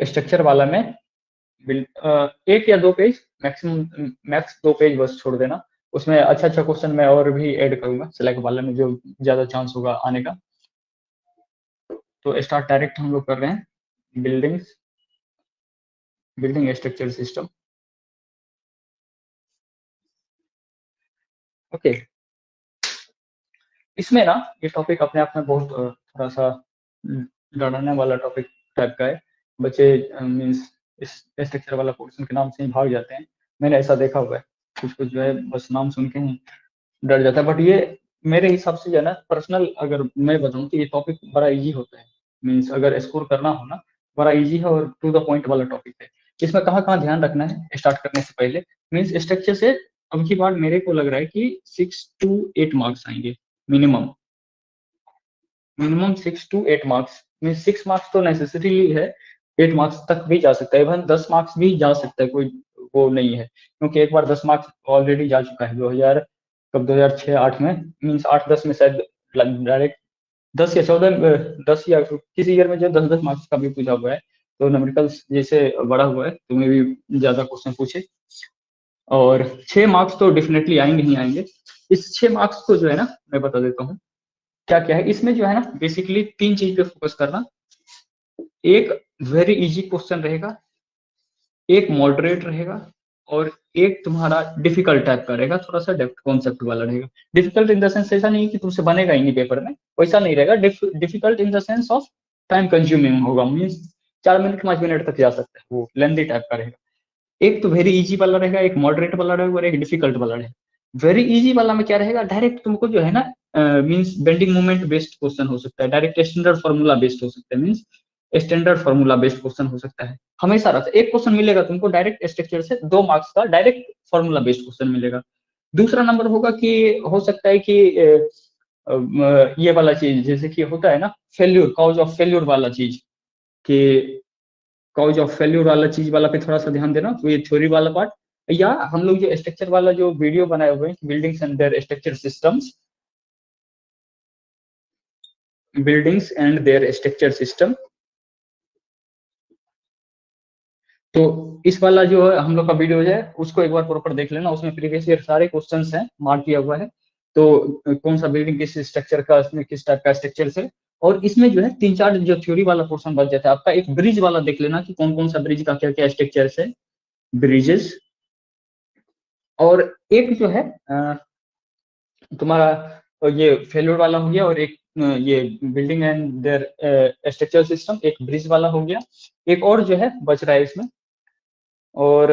Structure वाला में एक या 2 पेज मैक्सिमम, मैक्स 2 पेज बस छोड़ देना। उसमें अच्छा क्वेश्चन मैं और भी ऐड करूंगा सिलेक्ट वाला में, जो ज्यादा चांस होगा आने का। तो स्टार्ट डायरेक्ट हम लोग कर रहे हैं बिल्डिंग स्ट्रक्चर सिस्टम। ओके, इसमें ना ये टॉपिक अपने आप में बहुत थोड़ा सा डराने वाला टॉपिक टाइप का है। बच्चे मीन्स इस स्ट्रक्चर वाला पोर्शन के नाम से ही भाग जाते हैं। मैंने ऐसा देखा हुआ है, कुछ जो है बस नाम सुन के ही डर जाता है। बट ये मेरे हिसाब से जो है ना, पर्सनल अगर मैं बताऊं तो ये टॉपिक बड़ा इजी होता है। मीन्स अगर स्कोर करना हो ना, बड़ा इजी है और टू द पॉइंट वाला टॉपिक है। इसमें कहाँ कहाँ ध्यान रखना है स्टार्ट करने से पहले। मीन्स स्ट्रक्चर से अब की बार मेरे को लग रहा है कि 6 to 8 मार्क्स आएंगे minimum. 6 to 8 marks means 6 marks तो नेसेसरी है, 8 मार्क्स तक भी जा सकता है, इवन 10 मार्क्स भी जा सकता है, कोई वो नहीं है। क्योंकि एक बार 10 मार्क्स ऑलरेडी जा चुका है 2000 कब 2006-8 में। मीन्स 8-10 में शायद डायरेक्ट 10 या 14 10 या किसी ईयर में जो 10-10 मार्क्स का भी पूछा हुआ है। तो न्यूमेरिकल्स जैसे बड़ा हुआ है तो मैं भी ज्यादा क्वेश्चन पूछे, और 6 मार्क्स तो डेफिनेटली आएंगे ही आएंगे। इस 6 मार्क्स को जो है ना मैं बता देता हूँ क्या क्या है। इसमें जो है ना बेसिकली 3 चीज पे फोकस करना। एक वेरी इजी क्वेश्चन रहेगा, एक मॉडरेट रहेगा, और एक तुम्हारा डिफिकल्ट टाइप का रहेगा, थोड़ा सा डेप्थ कॉन्सेप्ट वाला रहेगा। डिफिकल्ट इन द सेंस ऐसा नहीं कि तुमसे बनेगा ही नहीं पेपर में, वैसा नहीं रहेगा। Difficult in the sense of time consuming होगा, मीन्स 4 मिनट 5 मिनट तक जा सकता है, वो लेंथी टाइप का रहेगा। एक तो वेरी इजी वाला रहेगा, एक मॉडरेट वाला रहेगा, और एक डिफिकल्ट वाला रहेगा। वेरी इजी वाला में क्या रहेगा, डायरेक्ट तुमको जो है ना means bending moment based question हो सकता है, डायरेक्ट स्टैंडर्ड फॉर्मूला बेस्ड हो सकता है। Means standard formula based question हो सकता है, हमेशा रहता है। एक क्वेश्चन मिलेगा तुमको डायरेक्ट स्ट्रक्चर से 2 मार्क्स का, डायरेक्ट फॉर्मूला बेस्ड क्वेश्चन मिलेगा। दूसरा नंबर होगा कि हो सकता है कि ये वाला चीज जैसे कि होता है ना फेल्यूर, कॉज ऑफ फेल्यूर वाला चीज, कि कॉज ऑफ फेल्यूर वाला चीज वाला पे थोड़ा सा ध्यान देना, तो ये थ्योरी वाला पार्ट। या हम लोग जो स्ट्रक्चर वाला जो वीडियो बनाए हुए हैं, buildings and there structure systems, buildings and there structure system, तो इस वाला जो है हम लोग का वीडियो है उसको एक बार प्रॉपर देख लेना। उसमें प्रीवियस ईयर सारे क्वेश्चंस हैं, मार्क किया हुआ है। तो कौन सा बिल्डिंग किस स्ट्रक्चर का, इसमें किस टाइप का स्ट्रक्चर है। और इसमें जो है 3-4 जो थ्योरी वाला पोर्शन बच जाता है आपका। एक ब्रिज वाला देख लेना कि कौन कौन सा ब्रिज का क्या क्या स्ट्रक्चर है, ब्रिजेस। और एक जो है तुम्हारा ये फेल्योर वाला हो गया, और एक ये building and there structure system, एक ब्रिज वाला हो गया। एक और जो है बच रहा है इसमें, और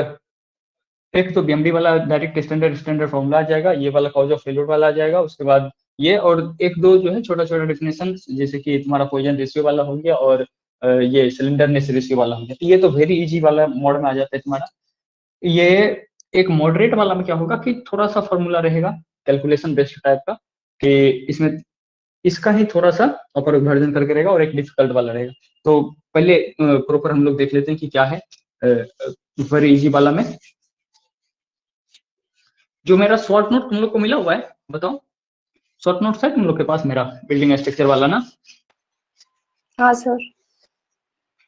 एक तो बीएमडी वाला डायरेक्ट स्टैंडर्ड फॉर्मूला आ जाएगा, ये वाला कॉज ऑफ फेल्योर वाला आ जाएगा। उसके बाद ये और एक दो जो है छोटा छोटा डिफिनेशन, जैसे कि तुम्हारा पॉइजन रेशियो वाला हो गया, और ये सिलेंडरनेस रेशियो वाला हो गया। तो ये तो वेरी इजी वाला मोड में आ जाता है तुम्हारा। ये एक मॉडरेट वाला में क्या होगा कि थोड़ा सा फॉर्मूला रहेगा कैलकुलेशन बेस्ड टाइप का, कि इसमें इसका ही थोड़ा सा अपर वर्जन करके रहेगा, और एक डिफिकल्ट वाला रहेगा। तो पहले प्रॉपर हम लोग देख लेते हैं कि क्या है वेरी इजी वाला में। जो मेरा शॉर्ट नोट तुम लोग को मिला हुआ है, बताओ शॉर्ट नोट है तुम लोग के पास मेरा बिल्डिंग स्ट्रक्चर वाला ना? हाँ सर।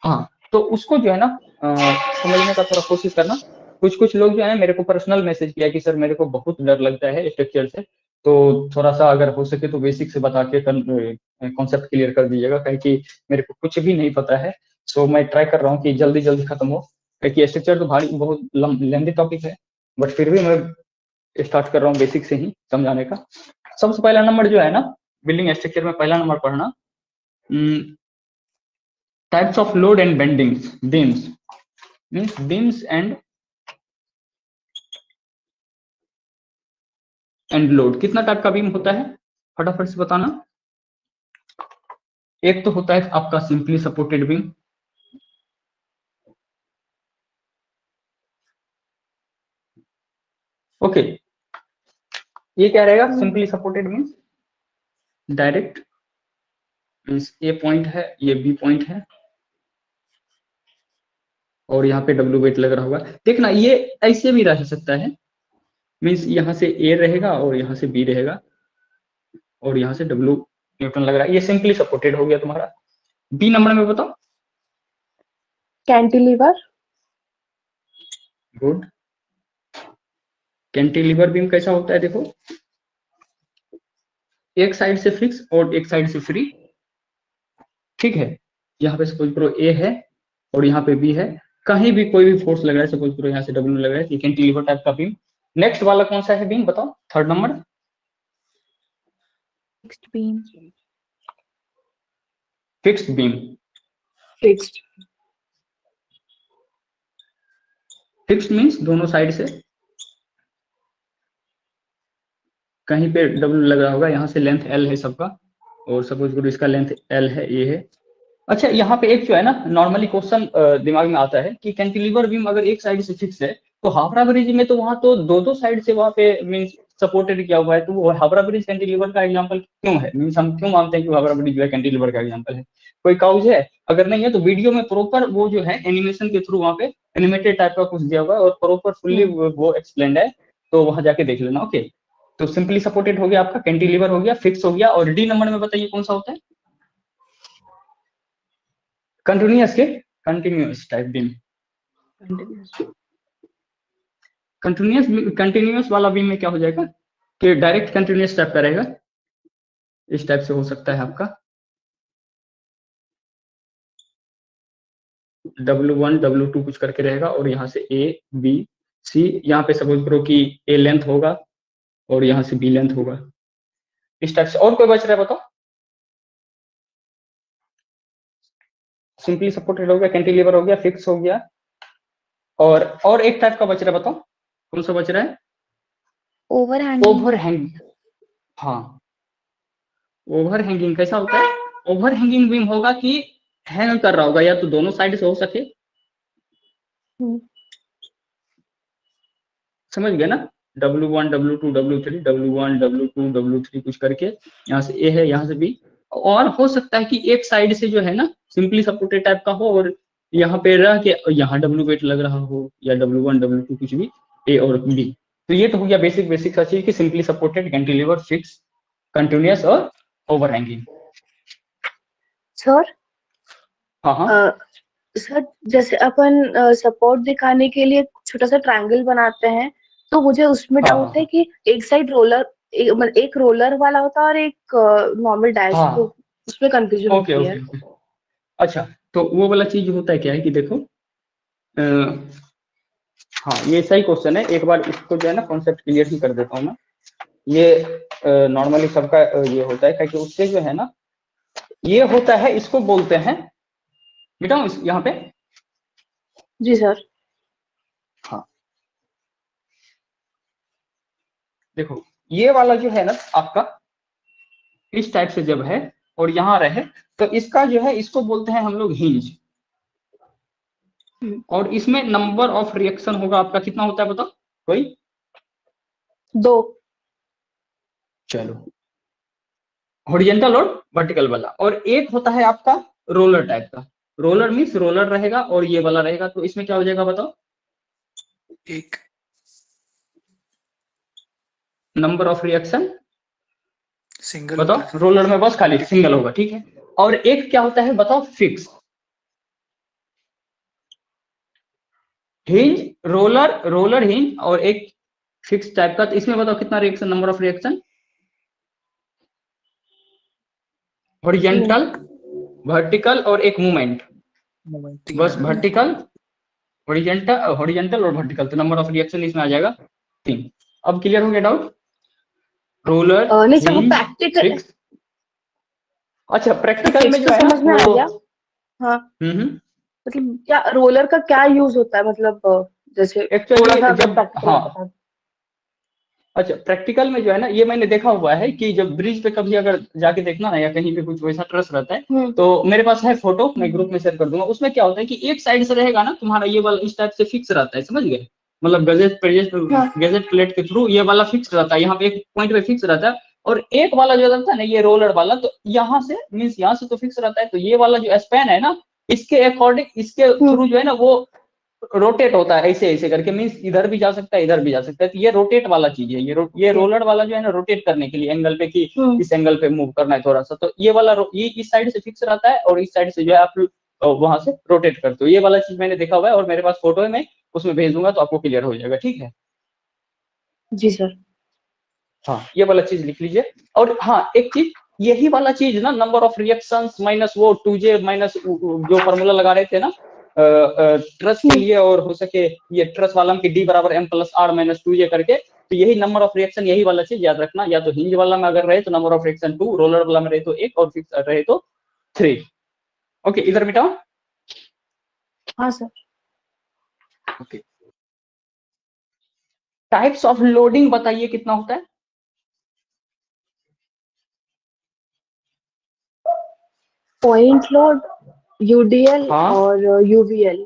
हाँ, तो उसको जो है ना समझने का थोड़ा कोशिश करना। कुछ कुछ लोग जो है मेरे को पर्सनल मैसेज किया कि सर मेरे को बहुत डर लगता है स्ट्रक्चर से, तो थोड़ा सा अगर हो सके तो बेसिक से बता के कॉन्सेप्ट क्लियर कर दीजिएगा, कहीं कि मेरे को कुछ भी नहीं पता है। तो मैं ट्राई कर रहा हूँ कि जल्दी जल्दी खत्म हो, क्योंकि स्ट्रक्चर तो भारी बहुत लेंथी टॉपिक है। बट फिर भी मैं स्टार्ट कर रहा हूँ बेसिक से ही समझाने का। सबसे पहला नंबर जो है ना बिल्डिंग स्ट्रक्चर में, पहला नंबर पढ़ना types of load and bendings beams, means beams and load. कितना टाइप का बीम होता है फटाफट से बताना। एक तो होता है आपका सिंपली सपोर्टेड बीम, ओके। ये क्या रहेगा simply supported means direct, means A point है, ये बी पॉइंट है, और यहाँ पे डब्ल्यू वेट लग रहा होगा। देखना ये ऐसे भी रह सकता है, मीन्स यहाँ से ए रहेगा और यहाँ से बी रहेगा, और यहाँ से डब्ल्यू न्यूटन लग रहा है। ये सिंपली सपोर्टेड हो गया तुम्हारा। बी नंबर में बताओ। कैंटिलीवर। गुड। कैंटिलीवर बीम कैसा होता है, देखो एक साइड से फिक्स और एक साइड से फ्री, ठीक है। यहाँ पे सपोज करो ए है और यहाँ पे बी है, कहीं भी कोई भी फोर्स लग रहा है, सपोज करो यहाँ से डब्ल्यू लग रहा है, ये कैंटिलीवर टाइप का बीम। नेक्स्ट वाला कौन सा है बीम, बताओ, third number. Fixed beam. Fixed beam. Fixed. Fixed means दोनों साइड से कहीं पे डब्ल्यू लग रहा होगा, यहाँ से लेंथ एल है सबका, और सपोज करो इसका लेंथ एल है, ए है। अच्छा, यहाँ पे एक जो है ना नॉर्मली क्वेश्चन दिमाग में आता है कि कैंटिलीवर बीम अगर एक साइड से फिक्स है तो हावड़ा ब्रिज में तो वहां तो दो दो साइड से वहां पे मीन्स सपोर्टेड किया हुआ है, तो वो हावड़ा ब्रिज कैंटिलीवर का एग्जांपल क्यों है, मीन्स हम क्यों मानते हैं कि हावड़ा ब्रिज जो है कैंटिलीवर का एग्जांपल है, कोई काउज है? अगर नहीं है तो वीडियो में प्रॉपर वो जो है एनिमेशन के थ्रू वहां पे एनिमेटेड टाइप का कुछ दिया हुआ है और प्रॉपर फुल्ली वो एक्सप्लेन्ड है, तो वहां जाके देख लेना। ओके, तो सिंपली सपोर्टेड हो गया आपका, कैंटिलीवर हो गया, फिक्स हो गया, और डी नंबर में बताइए कौन सा होता है? कंटिन्यूअस के कंटिन्यूअस टाइप बीम। कंटिन्यूअस वाला बीम में क्या हो जाएगा कि डायरेक्ट कंटिन्यूअस टाइप का रहेगा, इस टाइप से हो सकता है आपका W1 W2 कुछ करके रहेगा, और यहाँ से A B C, यहाँ पे सपोज करो कि A लेंथ होगा और यहाँ से B लेंथ होगा, इस टाइप से। और कोई बच रहा है बताओ? सिंपली सपोर्टेड हो गया, कैंटिलीवर हो गया, फिक्स हो गया, और एक टाइप का बच रहा है, बताओ कौन सा बच रहा है? ओवरहैंगिंग। हाँ, ओवरहैंगिंग कैसा होता है? ओवरहैंगिंग बीम होगा कि हैंग कर रहा होगा, या तो दोनों साइड से हो सके, समझ गए ना? W1 W2 W3, W1 W2 W3 कुछ करके, यहाँ से A है, यहाँ से B, और हो सकता है कि एक साइड से जो है ना सिंपली सपोर्टेड टाइप का हो, और यहाँ पे रह के यहाँ W वेट लग रहा हो, या W1 W2 कुछ भी, A और B। तो ये तो हो गया बेसिक सा चीज कि simply supported, cantilever, fix, continuous और ओवरहैंगिंग। सर। हाँ हाँ। सर, जैसे अपन सपोर्ट दिखाने के लिए छोटा सा ट्रायंगल बनाते हैं, तो मुझे उसमें हाँ डाउट है हाँ कि एक साइड रोलर, मतलब एक रोलर वाला होता है और एक नॉर्मल डैश, हाँ। तो उसमें कंफ्यूजन ओके होती है। Okay okay. अच्छा, तो वो वाला चीज होता है क्या है कि देखो, हाँ ये सही क्वेश्चन है, एक बार इसको जो है ना कॉन्सेप्ट क्लियर ही कर देता हूँ मैं। ये नॉर्मली सबका ये होता है कि उससे जो है ना ये होता है, इसको बोलते हैं, मिटाऊं यहाँ पे? जी सर। हाँ, देखो ये वाला जो है ना आपका इस टाइप से जब है और यहाँ रहे, तो इसका जो है इसको बोलते हैं हम लोग हिंज, और इसमें नंबर ऑफ रिएक्शन होगा आपका, कितना होता है बताओ कोई? 2। चलो, हॉरिजॉन्टल और वर्टिकल वाला, और एक होता है आपका रोलर टाइप का। रोलर मीन्स रोलर रहेगा और ये वाला रहेगा, तो इसमें क्या हो जाएगा बताओ? एक। नंबर ऑफ रिएक्शन सिंगल बताओ, रोलर में बस खाली सिंगल होगा, ठीक है। और एक क्या होता है बताओ? फिक्स। हिंज, रोलर हिंज, और एक फिक्स टाइप का, तो इसमें बताओ कितना reaction, number of reaction? Horizontal, vertical और एक मूवमेंट, बस वर्टिकल, हॉरिजॉन्टल और वर्टिकल, तो नंबर ऑफ रिएक्शन इसमें आ जाएगा 3। अब क्लियर हो गया डाउट? रोलर, नहीं सर, वो हिंज, प्रैक्टिकल। फिक्स। अच्छा, प्रैक्टिकल में फिक्स जो तो है ना समझ में आ वो गया। हाँ, मतलब क्या रोलर का क्या यूज होता है, मतलब जैसे थोड़ा सा एक्चुअली अगर जब, प्रैक्टिकल हाँ, में बता दें। अच्छा प्रैक्टिकल में जो है ना, ये मैंने देखा हुआ है कि जब ब्रिज पे कभी अगर जाके देखना ना, या कहीं पे कुछ वैसा ट्रस रहता है, तो मेरे पास है फोटो, मैं ग्रुप में शेयर कर दूंगा। उसमें क्या होता है कि एक साइड से रहेगा ना तुम्हारा ये वाला इस टाइप से फिक्स रहता है, समझ गए? मतलब गजेट प्लेट के थ्रू ये वाला फिक्स रहता है, यहाँ पे एक पॉइंट पे फिक्स रहता है, और एक वाला जो रहता है ना ये रोलर वाला, तो यहाँ से मीन्स यहाँ से तो फिक्स रहता है, तो ये वाला जो स्पैन है ना इसके अकॉर्डिंग, इसके थ्रू जो है ना वो रोटेट होता है, ऐसे ऐसे करके, मीन्स इधर भी जा सकता है इधर भी जा सकता है, तो ये रोटेट वाला चीज है, ये रोलर वाला जो है ना रोटेट करने के लिए एंगल पे, कि इस एंगल पे मूव करना है थोड़ा सा, तो ये वाला ये इस साइड से फिक्स रहता है, और इस साइड से जो है आप वहां से रोटेट करते हो। ये वाला चीज मैंने देखा हुआ है और मेरे पास फोटो है, मैं उसमें भेज दूंगा तो आपको क्लियर हो जाएगा, ठीक है। जी सर। हाँ, ये वाला चीज लिख लीजिए। और हाँ, एक चीज, यही वाला चीज ना, नंबर ऑफ रिएक्शंस माइनस वो 2J माइनस जो फॉर्मूला लगा रहे थे ना ट्रस के लिए, और हो सके ये ट्रस वाला की डी बराबर m plus are minus 2J करके, तो यही नंबर ऑफ रिएक्शन, यही वाला चीज याद रखना। या तो हिंज वाला में अगर रहे तो नंबर ऑफ रिएक्शन 2, रोलर वाला में रहे तो 1, और फिक्स रहे तो 3। ओके, इधर मिटाओ। हाँ sir. Okay, types of loading बताइए कितना होता है? पॉइंट लोड, यूडीएल हाँ, और UVL.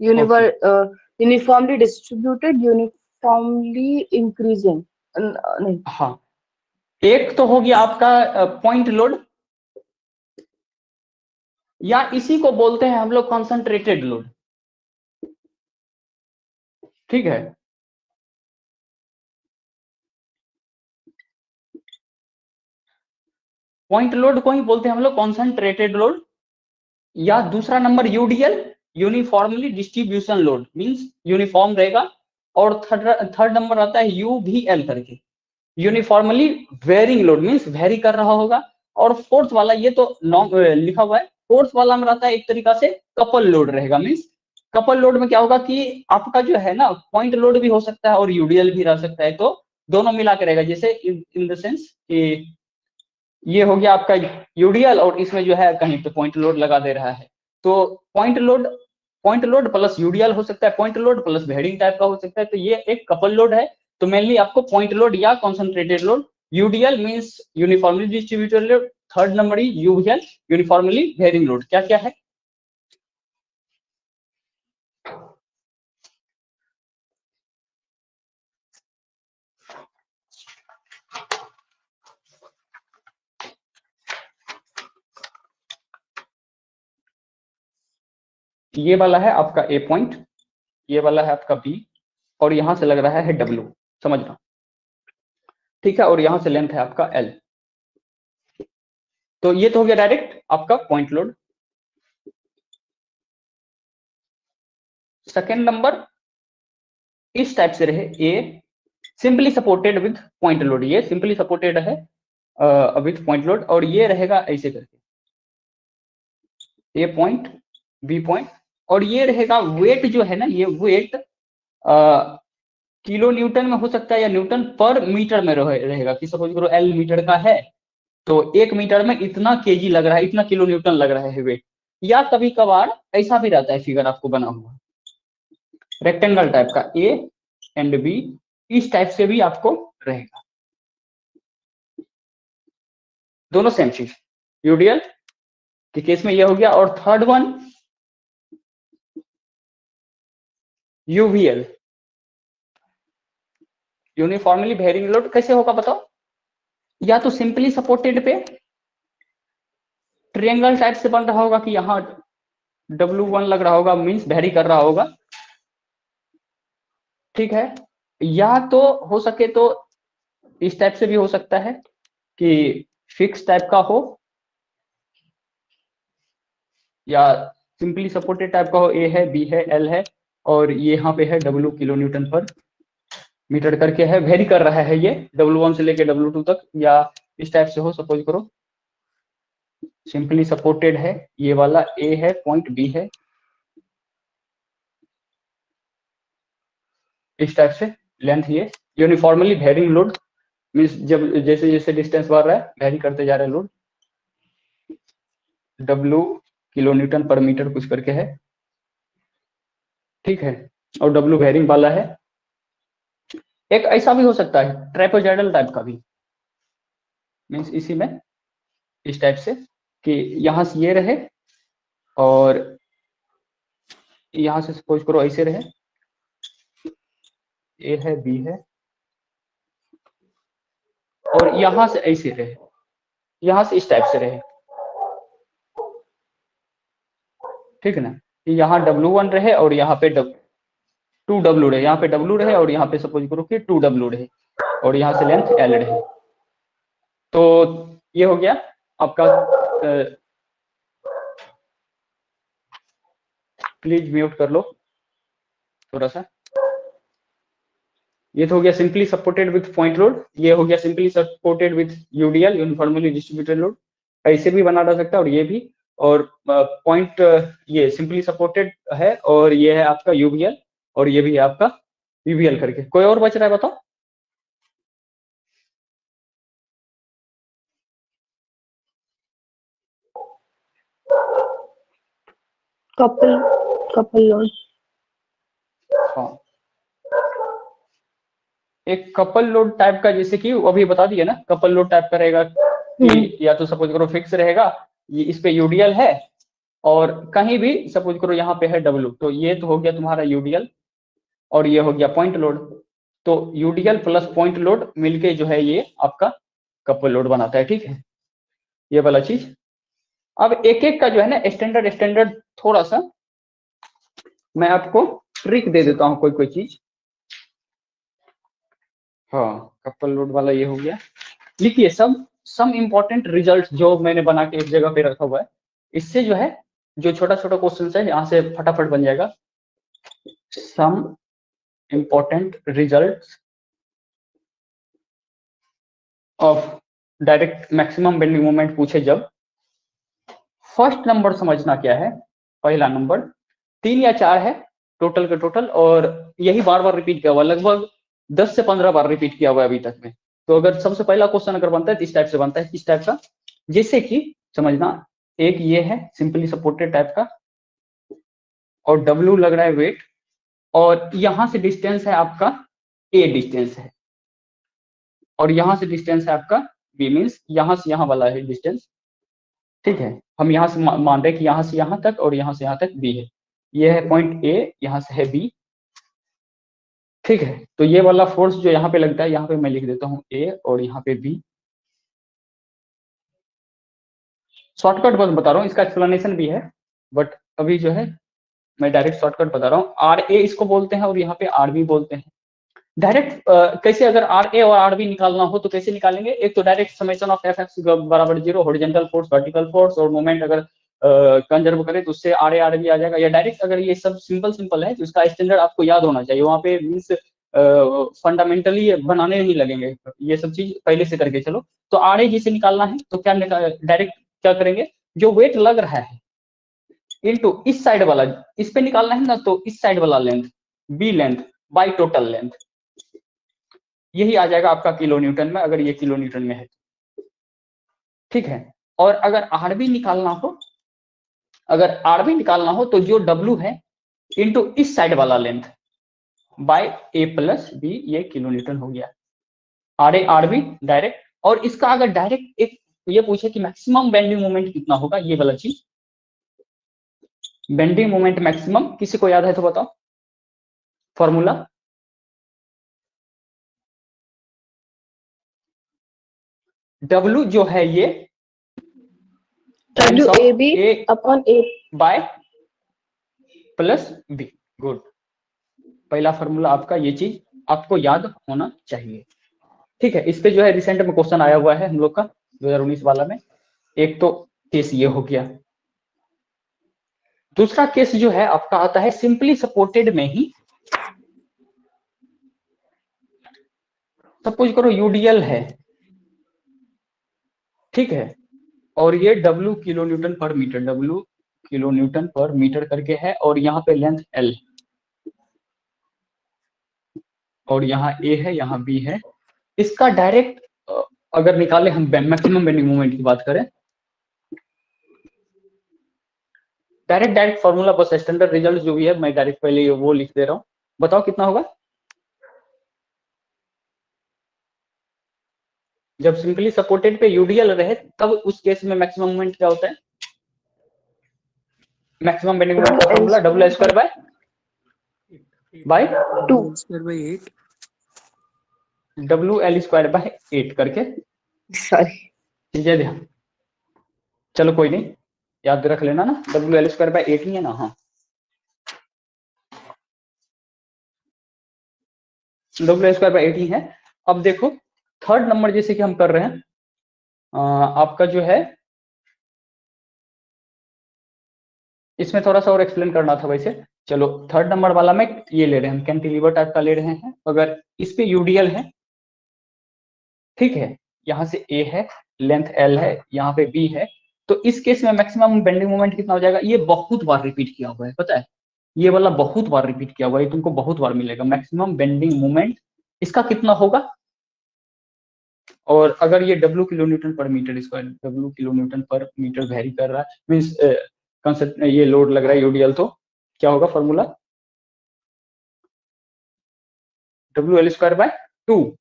Uniformly distributed, uniformly increasing, नहीं। हाँ, एक तो हो गया आपका पॉइंट लोड, या इसी को बोलते हैं हम लोग कॉन्सेंट्रेटेड लोड, ठीक है। पॉइंट लोड को ही बोलते हैं हम लोग कॉन्सेंट्रेटेड लोड। या दूसरा number UDL, uniformly distribution load, means uniform रहेगा। और थर्ड नंबर आता है यूवीएल करके, uniformly varying load, means vary कर रहा होगा। और फोर्थ वाला, ये तो लिखा हुआ है, फोर्थ वाला में रहता है एक तरीका से कपल लोड रहेगा। मींस कपल लोड में क्या होगा कि आपका जो है ना, पॉइंट लोड भी हो सकता है और यूडीएल भी रह सकता है, तो दोनों मिला के रहेगा। जैसे इन द सेंस कि ये हो गया आपका यूडीएल, और इसमें जो है कहीं पे पॉइंट लोड लगा दे रहा है, तो पॉइंट लोड प्लस यूडीएल हो सकता है, point load plus varying type का हो सकता है, तो ये एक कपल लोड है। तो मेनली आपको पॉइंट लोड या concentrated load, UDL means uniformly distributed load, third number UVL uniformly varying load, क्या क्या है? ये वाला है आपका ए पॉइंट, ये वाला है आपका बी, और यहां से लग रहा है डब्ल्यू, समझना, ठीक है। और यहां से लेंथ है आपका एल। तो ये तो हो गया डायरेक्ट आपका पॉइंट लोड। सेकेंड नंबर इस टाइप से रहे, ए simply supported with point load, ये सिंपली सपोर्टेड है विथ पॉइंट लोड, और ये रहेगा ऐसे करके, ए पॉइंट, बी पॉइंट, और ये रहेगा वेट जो है ना, ये वेट किलो न्यूटन में हो सकता है या न्यूटन पर मीटर में रहेगा। कि सपोज करो एल मीटर का है, तो 1 मीटर में इतना केजी लग रहा है, इतना किलो न्यूटन लग रहा है वेट। या कभी कभार ऐसा भी रहता है फिगर आपको बना हुआ रेक्टेंगल टाइप का, ए एंड बी, इस टाइप से भी आपको रहेगा, दोनों सेम चीज। यूडीएल के केस में ये हो गया। और third one UVL, uniformly varying load, कैसे होगा बताओ? या तो सिंपली सपोर्टेड पे ट्रायंगल टाइप से बन रहा होगा कि यहाँ W1 लग रहा होगा, मींस वेरी कर रहा होगा, ठीक है। या तो हो सके तो इस टाइप से भी हो सकता है कि फिक्स टाइप का हो, या सिंपली सपोर्टेड टाइप का हो, ए है, बी है, एल है, और ये यहाँ पे है W kilo Newton per metre करके है, वेरी कर रहा है ये W1 से लेके W2 तक। या इस टाइप से हो, सपोज करो सिंपली सपोर्टेड है, ये वाला ए है, पॉइंट बी है, इस टाइप से लेंथ ये, यूनिफॉर्मली वेरिंग लोड, मीन्स जब जैसे जैसे डिस्टेंस बढ़ रहा है वेरी करते जा रहे हैं load, W kilo Newton per metre कुछ करके है, ठीक है। और W वेरिंग वाला है। एक ऐसा भी हो सकता है ट्रेपेजॉइडल टाइप का भी, मीन्स इसी में इस टाइप से कि यहां से ये रहे, और यहां से सपोज करो ऐसे रहे, ए है, बी है, और यहां से ऐसे रहे, यहां से इस टाइप से रहे, ठीक है ना। यहाँ W1 रहे और यहाँ पे 2W रहे, यहाँ पे W रहे, और यहाँ पे सपोज करो कि 2W रहे, और यहाँ से लेंथ L रहे। तो ये हो गया आपका प्लीज म्यूट कर लो थोड़ा सा। ये तो हो गया simply supported with point load, ये हो गया simply supported with UDL uniformly distributed load, ऐसे भी बना जा सकता है और ये भी। और पॉइंट ये सिंपली सपोर्टेड है और ये है आपका यूबीएल और ये भी है आपका यूबीएल करके। कोई और बच रहा है बताओ? Couple load. हाँ, एक कपल लोड टाइप का, जैसे कि अभी बता दिया ना, कपल लोड टाइप का रहेगा कि या तो सपोज करो फिक्स रहेगा, ये इस पे यूडीएल है और कहीं भी सपोज करो यहाँ पे है डब्ल्यू, तो ये तो हो गया तुम्हारा यूडीएल और ये हो गया पॉइंट लोड। तो यूडीएल प्लस पॉइंट लोड मिलके जो है ये आपका कपल लोड बनाता है, ठीक है, ये वाला चीज। अब एक एक का जो है ना स्टैंडर्ड थोड़ा सा मैं आपको ट्रिक दे देता हूँ, कोई कोई चीज। हाँ, कपल लोड वाला ये हो गया। लिखिए सम इम्पोर्टेंट रिजल्ट जो मैंने बना के एक जगह पे रखा हुआ है, इससे जो है जो छोटा छोटा क्वेश्चन है यहाँ से फटाफट बन जाएगा। Some important result of direct maximum bending moment पूछे जब, फर्स्ट नंबर समझना क्या है, पहला नंबर 3 या 4 है टोटल के टोटल, और यही बार बार रिपीट किया हुआ, लगभग 10 से 15 बार रिपीट किया हुआ है अभी तक में। तो अगर सबसे पहला क्वेश्चन अगर बनता है तो इस टाइप से बनता है, किस टाइप का, जैसे कि समझना, एक ये है सिंपली सपोर्टेड टाइप का और डब्ल्यू लग रहा है वेट, और यहां से डिस्टेंस है आपका ए डिस्टेंस है और यहां से डिस्टेंस है आपका बी, मीन्स यहां से यहां वाला है डिस्टेंस, ठीक है। हम यहाँ से मान रहे हैं कि यहाँ से यहाँ तक और यहाँ से यहाँ तक बी है, ये है पॉइंट ए, यहाँ से है बी, ठीक है। तो ये वाला फोर्स जो यहाँ पे लगता है, यहाँ पे मैं लिख देता हूँ ए और यहाँ पे बी। शॉर्टकट बस बता रहा हूँ, इसका एक्सप्लेनेशन भी है बट अभी जो है मैं डायरेक्ट शॉर्टकट बता रहा हूँ। आर ए इसको बोलते हैं और यहाँ पे आर बी बोलते हैं। डायरेक्ट कैसे, अगर आर ए और आर बी निकालना हो तो कैसे निकालेंगे, एक तो direct summation of F x बराबर 0, हॉरिजॉन्टल फोर्स वर्टिकल फोर्स और मोमेंट अगर कंजर्व करें तो उससे आर ए आर बी आ जाएगा, या डायरेक्ट अगर ये सब सिंपल है तो इसका स्टैंडर्ड आपको याद होना चाहिए, वहाँ पे मीन्स फंडामेंटली बनाने नहीं लगेंगे, ये सब चीज पहले से करके चलो। तो आर ए जिसे निकालना है तो क्या डायरेक्ट क्या करेंगे, जो वेट लग रहा है इनटू इस साइड वाला, इस पे निकालना है ना, तो इस साइड वाला length B length by total length, यही आ जाएगा आपका किलो न्यूटन में, अगर ये किलो न्यूटन में है, ठीक है। और अगर आरबी निकालना हो, तो जो डब्ल्यू है इनटू इस साइड वाला length by A plus B, ये किलो न्यूटन हो गया। R A R B direct, और इसका अगर डायरेक्ट एक ये पूछे कि मैक्सिमम बेंडिंग मोमेंट कितना होगा, ये वाला चीज, बेंडिंग मोमेंट मैक्सिमम किसी को याद है तो बताओ फॉर्मूला। डब्ल्यू जो है ये W A B upon A by plus B, good. पहला फॉर्मूला आपका, ये चीज आपको याद होना चाहिए, ठीक है। इस पे जो है रिसेंट में क्वेश्चन आया हुआ है हम लोग का 2019 वाला में। एक तो केस ये हो गया। दूसरा केस जो है आपका आता है सिंपली सपोर्टेड में ही, सपोज करो यूडीएल है, ठीक है, और ये W kilo Newton per metre, W kilo Newton per metre करके है, और यहाँ पे लेंथ एल, और यहाँ ए है यहाँ बी है। इसका डायरेक्ट अगर निकाले हम मैक्सिमम बेंडिंग मोमेंट की बात करें, डायरेक्ट फॉर्मूला बस स्टैंडर्ड रिजल्ट जो भी है मैं डायरेक्ट पहले वो लिख दे रहा हूँ, बताओ कितना होगा। जब सिंपली सपोर्टेड पे यूडीएल रहे तब उस केस में मैक्सिमम मोमेंट क्या होता है, मैक्सिमम बेंडिंग मोमेंट का formula W square by 2 square by 8, W L square bye 8 करके, सॉरी चीजें ध्यान, चलो कोई नहीं, याद रख लेना ना, डब्ल्यू एल स्क्वायर बाय 8 ही है ना, हाँ डब्ल्यू एल स्क्वायर बाय 8 ही है। अब देखो थर्ड नंबर जैसे कि हम कर रहे हैं, आपका जो है इसमें थोड़ा सा और एक्सप्लेन करना था वैसे। चलो थर्ड नंबर वाला में ये ले रहे हैं हम, कैंटिलीवर टाइप का ले रहे हैं। अगर इस पे यूडीएल है, ठीक है, यहाँ से ए है, लेंथ एल है, यहाँ पे बी है, तो इस केस में मैक्सिमम बेंडिंग मोमेंट कितना हो जाएगा? ये बहुत बार रिपीट किया हुआ है, पता है, ये वाला बहुत बार रिपीट किया हुआ है, तुमको बहुत बार मिलेगा मैक्सिमम बेंडिंग मोमेंट। इसका कितना होगा? और अगर ये W kilo Newton per metre square, W kilo Newton per metre vary कर रहा है, मीन्स कंसेप्ट ये लोड लग रहा है यूडीएल, तो क्या होगा फॉर्मूला? WL स्क्वायर बाय 2,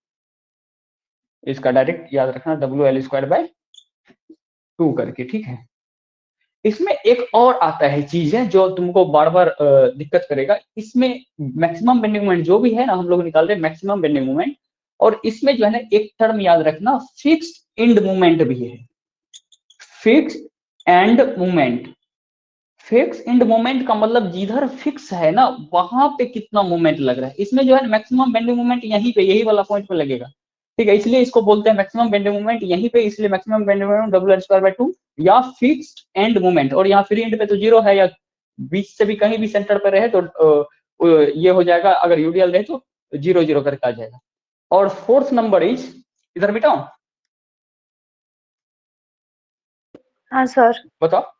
इसका डायरेक्ट याद रखना, WL स्क्वायर बाय 2 करके, ठीक है। इसमें एक और आता है चीज है जो तुमको बार बार दिक्कत करेगा। इसमें मैक्सिमम बेंडिंग मोमेंट जो भी है ना, हम लोग निकाल रहे हैं मैक्सिमम बेंडिंग मोमेंट, और इसमें जो है ना एक टर्म याद रखना, फिक्स्ड एंड मोमेंट भी है। Fixed end moment, fix end moment का मतलब जिधर फिक्स है ना वहां पे कितना मोमेंट लग रहा है। इसमें जो है मैक्सिमम बेंडिंग मोमेंट यहीं पे, यही वाला पॉइंट पे लगेगा, ठीक है, इसलिए इसको बोलते हैं मैक्सिमम बेंडिंग मोमेंट यहीं पे, इसलिए maximum bending moment W L square bye 2 या फिक्स्ड एंड मोमेंट। और यहाँ फ्री एंड पे तो जीरो है, या बीच से भी कहीं भी सेंटर पे रहे तो ये हो जाएगा, अगर यूडीएल रहे तो 0 0 करके आ जाएगा। और फोर्थ नंबर इज, इधर बिठाऊं, हाँ सर। बताओ,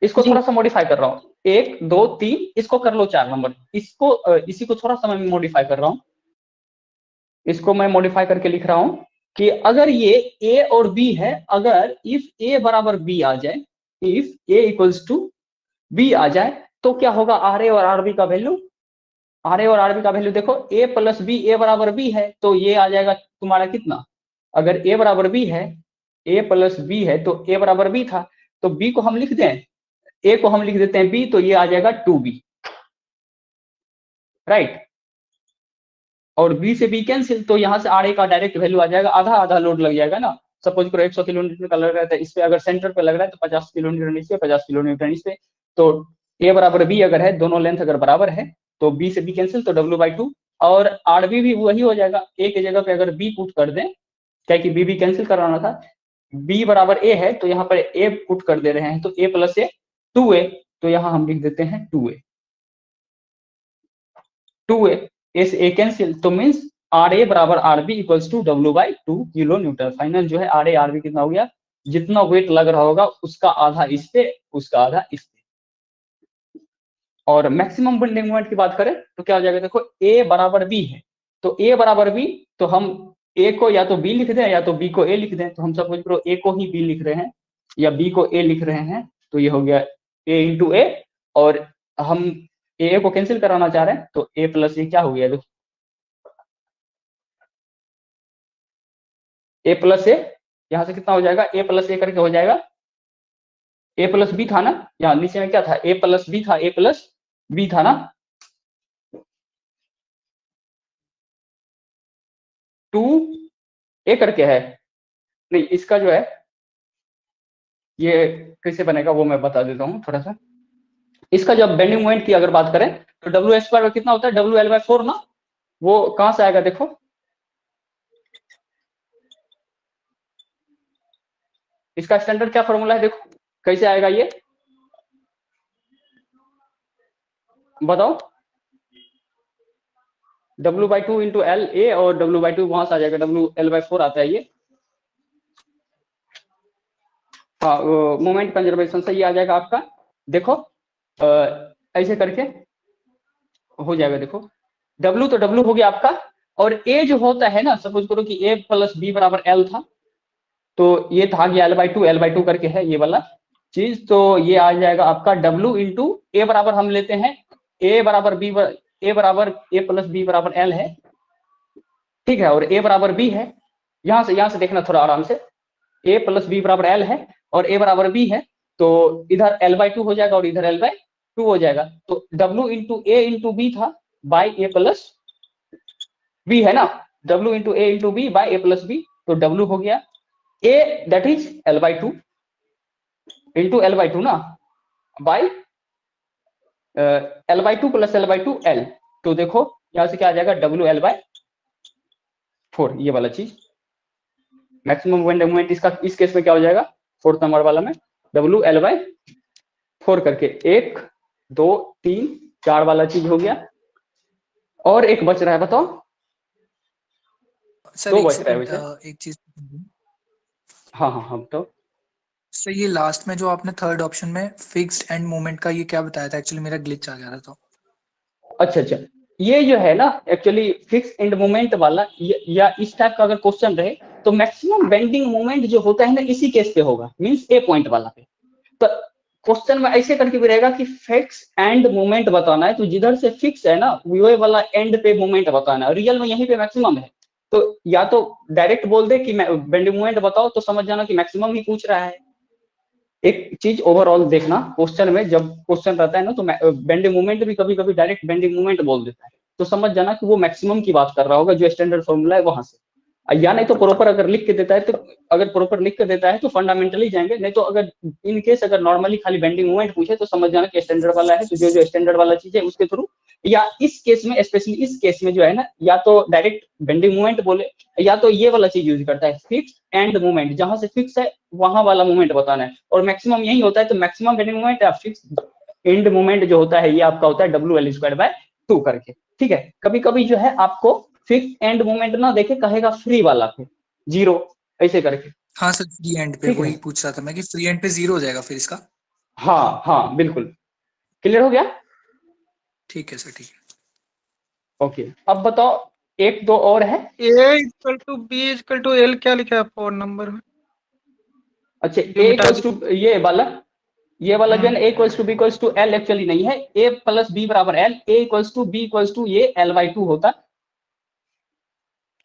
इसको जी। थोड़ा सा मॉडिफाई कर रहा हूँ, 1 2 3, इसको कर लो 4 नंबर, इसको इसी को थोड़ा सा मैं मॉडिफाई कर रहा हूँ। इसको मैं मॉडिफाई करके लिख रहा हूं कि अगर ये ए और बी है, अगर इफ ए बराबर बी आ जाए, if A equals to B आ जाए, तो क्या होगा? आर ए और आर बी का वैल्यू, आर ए और आर बी का वैल्यू देखो, ए प्लस बी, ए बराबर बी है तो ये आ जाएगा तुम्हारा कितना? अगर ए बराबर बी है, ए प्लस बी है, तो ए बराबर बी था, तो बी को हम लिख दें, ए को हम लिख देते हैं बी, तो ये आ जाएगा 2b, राइट। और बी से बी कैंसिल, तो यहाँ से आर ए का डायरेक्ट वैल्यू आ जाएगा, आधा आधा लोड लग जाएगा ना। सपोज करो 100 किलोमीटर का लग रहा है, इस पे अगर सेंटर पे लग रहा है तो 50 किलोमीटर इस पे, 50 किलोमीटर इस पे, तो ए बराबर बी अगर है, दोनों लेंथ अगर बराबर है, तो बी से बी कैंसिल, तो W बाई 2। और आर बी भी वही हो जाएगा, ए की जगह पे अगर बी पुट कर दें, क्या कि बी कैंसिल कराना था, बी बराबर ए है तो यहाँ पर ए पुट कर दे रहे हैं, तो ए प्लस ए 2a, तो यहाँ हम लिख देते हैं 2a, 2a, ए से ए कैंसिल, तो मीन्स आर ए बराबर R B equals to W by 2 kilonewton. Final जो है आर ए आर बी कितना हो गया? जितना वेट लग रहा होगा उसका आधा इस पे, उसका आधा इस पे। और मैक्सिमम बेंडिंग मोमेंट की बात करें तो क्या हो जाएगा? देखो ए बराबर बी है, तो ए बराबर बी, तो हम ए को या तो बी लिख दें या तो बी को ए लिख दें, तो हम सपोज करो ए को ही बी लिख रहे हैं या बी को ए लिख रहे हैं, तो ये हो गया ए इंटू ए, और हम ए को कैंसिल कराना चाह रहे हैं, तो ए प्लस ए क्या हो गया? देखो ए प्लस ए, यहाँ से कितना हो जाएगा? ए प्लस ए करके हो जाएगा, ए प्लस बी था ना, यहाँ नीचे में क्या था? ए प्लस बी था, ए प्लस बी था ना, 2 ए करके है, नहीं इसका जो है ये कैसे बनेगा वो मैं बता देता हूँ थोड़ा सा। इसका जब बेंडिंग मोमेंट की अगर बात करें तो डब्ल्यू स्क्वायर में कितना होता है? डब्ल्यू एल बाय 4 ना, वो कहां से आएगा? देखो इसका स्टैंडर्ड क्या फॉर्मूला है, देखो कैसे आएगा ये, बताओ। W by 2 into L A, और W बाई 2 वहां से आ जाएगा, W L बाई 4 आता है ये, हाँ मोमेंट कंजर्वेशन से ये आ जाएगा आपका। देखो ऐसे करके हो जाएगा, देखो W तो W हो गया आपका, और A जो होता है ना, सपोज करो कि A प्लस बी बराबर L था, तो ये था कि L बाई 2 करके है ये वाला चीज, तो ये आ जाएगा आपका W इंटू ए बराबर हम लेते हैं, A बराबर बी, ए बराबर A प्लस बी बराबर L है, ठीक है, और A बराबर B है, यहाँ से देखना थोड़ा आराम से, A प्लस बी बराबर L है और A बराबर B है, तो इधर L बाई 2 हो जाएगा और इधर L बाई 2 हो जाएगा, तो W into A into B था बाई ए प्लस बी है ना, W into A into B by A plus B, तो W हो गया A that is L by 2 into L by 2 ना, by L by 2 plus L by 2 L, तो देखो यहाँ से क्या आ जाएगा? W L बाई 4, ये वाला चीज मैक्सिमम बेंडिंग मोमेंट। इसका इस केस में क्या हो जाएगा? फोर्थ नंबर वाला में W L बाई 4 करके 1 2 3 4 वाला चीज हो गया, और एक बच रहा है, बताओ। सर 2 एक बच रहा है सेकंड, वैसे। एक चीज। हाँ हाँ हाँ बताओ। सर ये लास्ट में जो आपने थर्ड ऑप्शन में फिक्स्ड एंड मोमेंट का ये क्या बताया था, एक्चुअली मेरा ग्लिच आ गया था तो। अच्छा अच्छा, ये जो है ना एक्चुअली फिक्स एंड मोमेंट वाला, या इस टाइप का अगर क्वेश्चन रहे तो मैक्सिमम बेंडिंग मोमेंट जो होता है ना इसी केस पे होगा, मींस ए पॉइंट वाला पे। तो क्वेश्चन में ऐसे करके भी रहेगा कि फिक्स एंड मोमेंट बताना है, तो जिधर से फिक्स है ना वो वाला एंड पे मोमेंट बताना है, रियल में यहीं पे मैक्सिमम है। तो या तो डायरेक्ट बोल दे कि बेंडिंग मोमेंट बताओ, तो समझ जाना कि मैक्सिमम ही पूछ रहा है। एक चीज ओवरऑल देखना क्वेश्चन में, जब क्वेश्चन रहता है ना तो बेंडिंग मूवमेंट भी कभी कभी डायरेक्ट बेंडिंग मूवमेंट बोल देता है, तो समझ जाना कि वो मैक्सिमम की बात कर रहा होगा, जो स्टैंडर्ड फॉर्मूला है वहां से। या नहीं तो प्रॉपर अगर लिख के देता है, तो अगर प्रॉपर लिख के देता है तो फंडामेंटली जाएंगे, नहीं तो अगर इन केस अगर नॉर्मली खाली बेंडिंग मूवमेंट पूछे तो समझ जाना कि स्टैंडर्ड वाला है, तो जो जो स्टैंडर्ड वाला चीज है उसके थ्रू। या इस केस में, स्पेशली इस केस में जो है ना, या तो डायरेक्ट बेंडिंग मूवमेंट बोले, या तो ये वाला चीज यूज करता है फिक्स एंड मूवमेंट, जहां से फिक्स है वहां वाला मूवमेंट बताना है, और मैक्सिमम यही होता है, तो मैक्सिमम बेंडिंग मूवमेंट या फिक्स एंड मूवमेंट जो होता है ये आपका होता है WL²/2 करके। ठीक है, कभी कभी जो है आपको फिक्स एंड मूवमेंट ना देखे कहेगा फ्री वाला पे 0 ऐसे करके। हाँ सर, फ्री एंड पे ठीक है, वही पूछ रहा था मैं कि फ्री एंड पे 0 हो जाएगा फिर इसका। हाँ हाँ बिल्कुल, क्लियर हो गया। ठीक है सर, ठीक है। ओके, अब बताओ एक दो और है। A = B = L क्या लिखा है फोन नंबर में? अच्छा, ये ए मिटा इक्वल्स टू ये वाला जो है ना A = B = L एक्चुअली नहीं है, A + B = L, A = B = ये L/2 होता।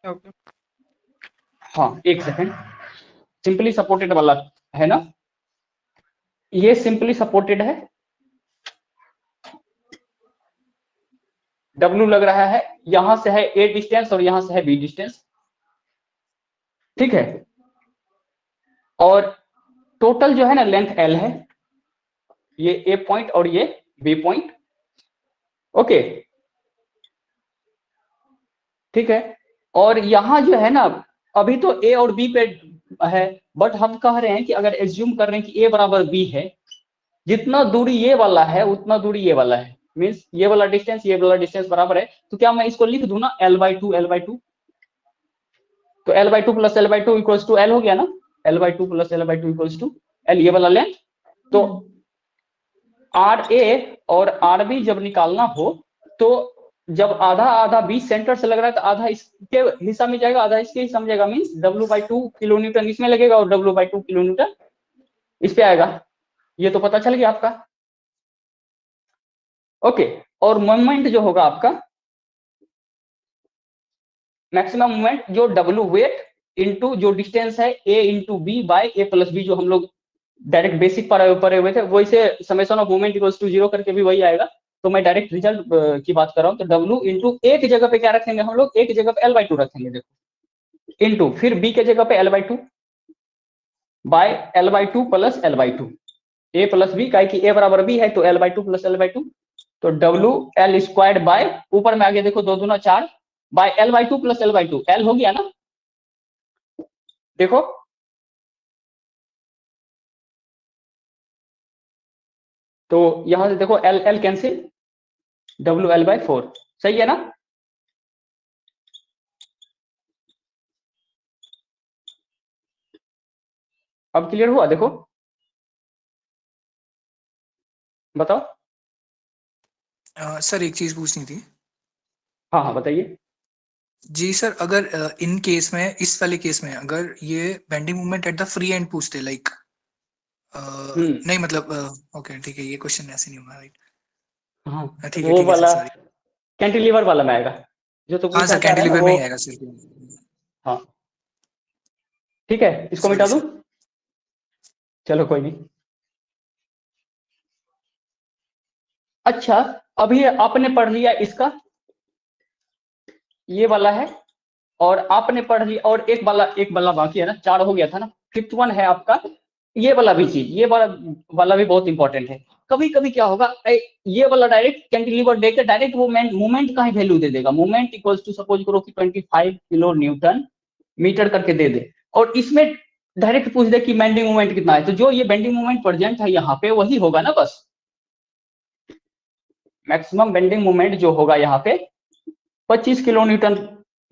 ओके। हाँ एक सेकंड, सिंपली सपोर्टेड वाला है ना, ये सिंपली सपोर्टेड है, W लग रहा है, यहां से है A डिस्टेंस और यहां से है B डिस्टेंस। ठीक है, और टोटल जो है ना लेंथ L है, ये A पॉइंट और ये B पॉइंट। ओके, ठीक है, और यहां जो है ना अभी तो A और B पे है, बट हम कह रहे हैं कि अगर एज्यूम कर रहे हैं कि A = B है, जितना दूरी ये वाला है उतना दूरी ये वाला है, मींस ये वाला डिस्टेंस बराबर है, तो क्या मैं इसको लिख दूं ना L/2 L/2, तो L/2 + L/2 = L हो गया ना, L/2 + L/2 = L, ये वाला लेंथ। तो RA और RB जब निकालना हो, तो जब आधा आधा बीच सेंटर से लग रहा है तो आधा इसके हिस्सा में जाएगा, आधा इसके हिस्सा में जाएगा, मींस W/2 किलोन्यूटन इसमें लगेगा और W/2 किलोन्यूटन इस पे आएगा। ये तो पता चल गया आपका। ओके, और मोमेंट जो होगा आपका मैक्सिमम मोमेंट, जो W वेट इनटू जो डिस्टेंस है A/B/A+B, जो हम लोग डायरेक्ट बेसिक पढ़े हुए थे, वैसे समेशन ऑफ मोमेंट = 0 करके भी वही आएगा। तो मैं डायरेक्ट रिजल्ट की बात कर रहा हूँ, तो W इंटू एक जगह पे क्या रखेंगे हम लोग, एक जगह पे L/2 रखेंगे, देखो, इंटू फिर B के जगह पे L/2 bye L/2 + L/2, A + B का कि A = B है तो L/2 + L/2, तो WL² ऊपर में आगे देखो 2 दूना 4 बाय L/2 + L/2, L हो गया ना, देखो तो यहां से देखो L L कैंसिल, WL/4 सही है ना। अब क्लियर हुआ, देखो बताओ। सर एक चीज पूछनी थी। हाँ हाँ बताइए। जी सर, अगर इन केस में, इस वाले केस में अगर ये bending movement at the free and पूछते लाइक, नहीं मतलब ओके ठीक है, ये क्वेश्चन ऐसे नहीं होगा राइट। हाँ ठीक वो है सर, वाला सॉरी। कैंटिलीवर वाला में आएगा, जो तो हाँ पूछना सर, चाह रहा है ना कैंटिलीवर में वो। ही आएगा सिर्फ। हाँ ठीक है, इसको सॉरी मिटा दूं, सर। चलो कोई नहीं। अच्छा, अभी आपने पढ़ लिया इसका, ये वाला है, और आपने पढ़ लिया, और एक वाला बाकी है ना, 4 हो गया था ना, 5th वन है आपका ये वाला भी चीज, ये वाला भी बहुत इंपॉर्टेंट है। कभी कभी क्या होगा, ये वाला डायरेक्ट कैंटिलीवर देकर डायरेक्ट वो मूवमेंट का ही वैल्यू दे देगा, मूवमेंट इक्वल्स टू सपोज करो कि 25 किलो न्यूटन मीटर करके दे दे, और इसमें डायरेक्ट पूछ दे कि बेंडिंग मूवमेंट कितना है, तो जो ये बेंडिंग मूवमेंट प्रेजेंट है यहाँ पे वही होगा ना बस, मैक्सिमम बेंडिंग मोमेंट जो होगा यहाँ पे 25 किलो न्यूटन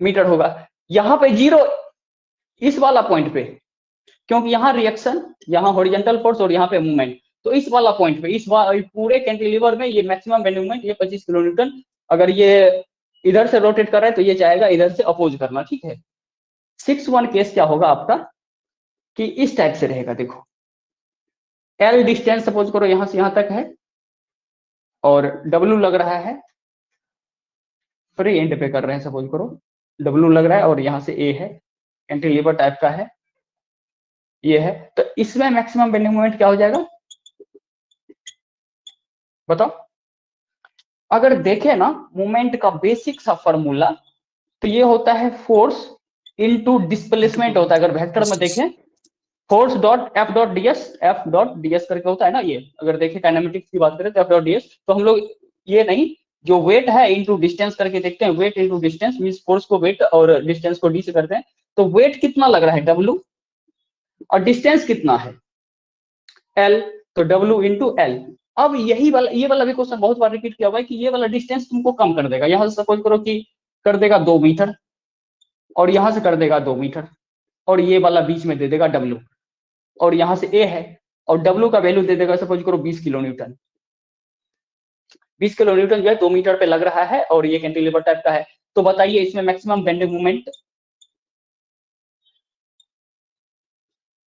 मीटर होगा। यहाँ पे 0 इस वाला पॉइंट पे, क्योंकि यहाँ रिएक्शन, यहाँ हॉरिजॉन्टल फोर्स और यहाँ पे मूवमेंट, तो इस वाला पॉइंट पे, इस पूरे कैंटिलीवर में ये मैक्सिमम बेंडिंग मोमेंट ये 25 किलो न्यूटन। अगर ये इधर से रोटेट कर रहा है तो ये चाहेगा इधर से अपोज करना, ठीक है। 6-1 केस क्या होगा आपका कि इस टाइप से रहेगा, देखो L डिस्टेंस सपोज करो यहां से यहां तक है और W लग रहा है, फ्री एंड पे कर रहे हैं सपोज करो, W लग रहा है और यहां से A है, कैंटिलीवर टाइप का है, ये है। तो इसमें मैक्सिमम बेंडिंग मोमेंट क्या हो जाएगा बताओ। अगर देखें ना मोमेंट का बेसिक सा फॉर्मूला, तो ये होता है फोर्स इनटू डिस्प्लेसमेंट होता है। अगर वेक्टर में देखें force dot F dot DS करके होता है ना, ये अगर देखें काइनेमेटिक्स की बात करें तो एफ डॉट डीएस, तो हम लोग ये नहीं, जो वेट है इनटू डिस्टेंस करके देखते हैं, weight into distance means force को वेट और डिस्टेंस को डी से करते हैं। तो वेट कितना लग रहा है W और डिस्टेंस कितना है L, तो W इंटू L। अब यही वाला, ये वाला भी क्वेश्चन बहुत बार रिपीट किया हुआ है कि ये वाला डिस्टेंस तुमको कम कर देगा। यहां से सपोज करो कि कर देगा 2 मीटर और यहां से कर देगा 2 मीटर और ये वाला बीच में दे देगा W, और यहां से A है और W का वैल्यू दे देगा सपोज करो 20 किलो न्यूटन। 20 किलो न्यूटन जो है 2 मीटर पे लग रहा है और ये कैंटिलीवर टाइप का है। तो बताइए इसमें मैक्सिमम बेंडिंग मोमेंट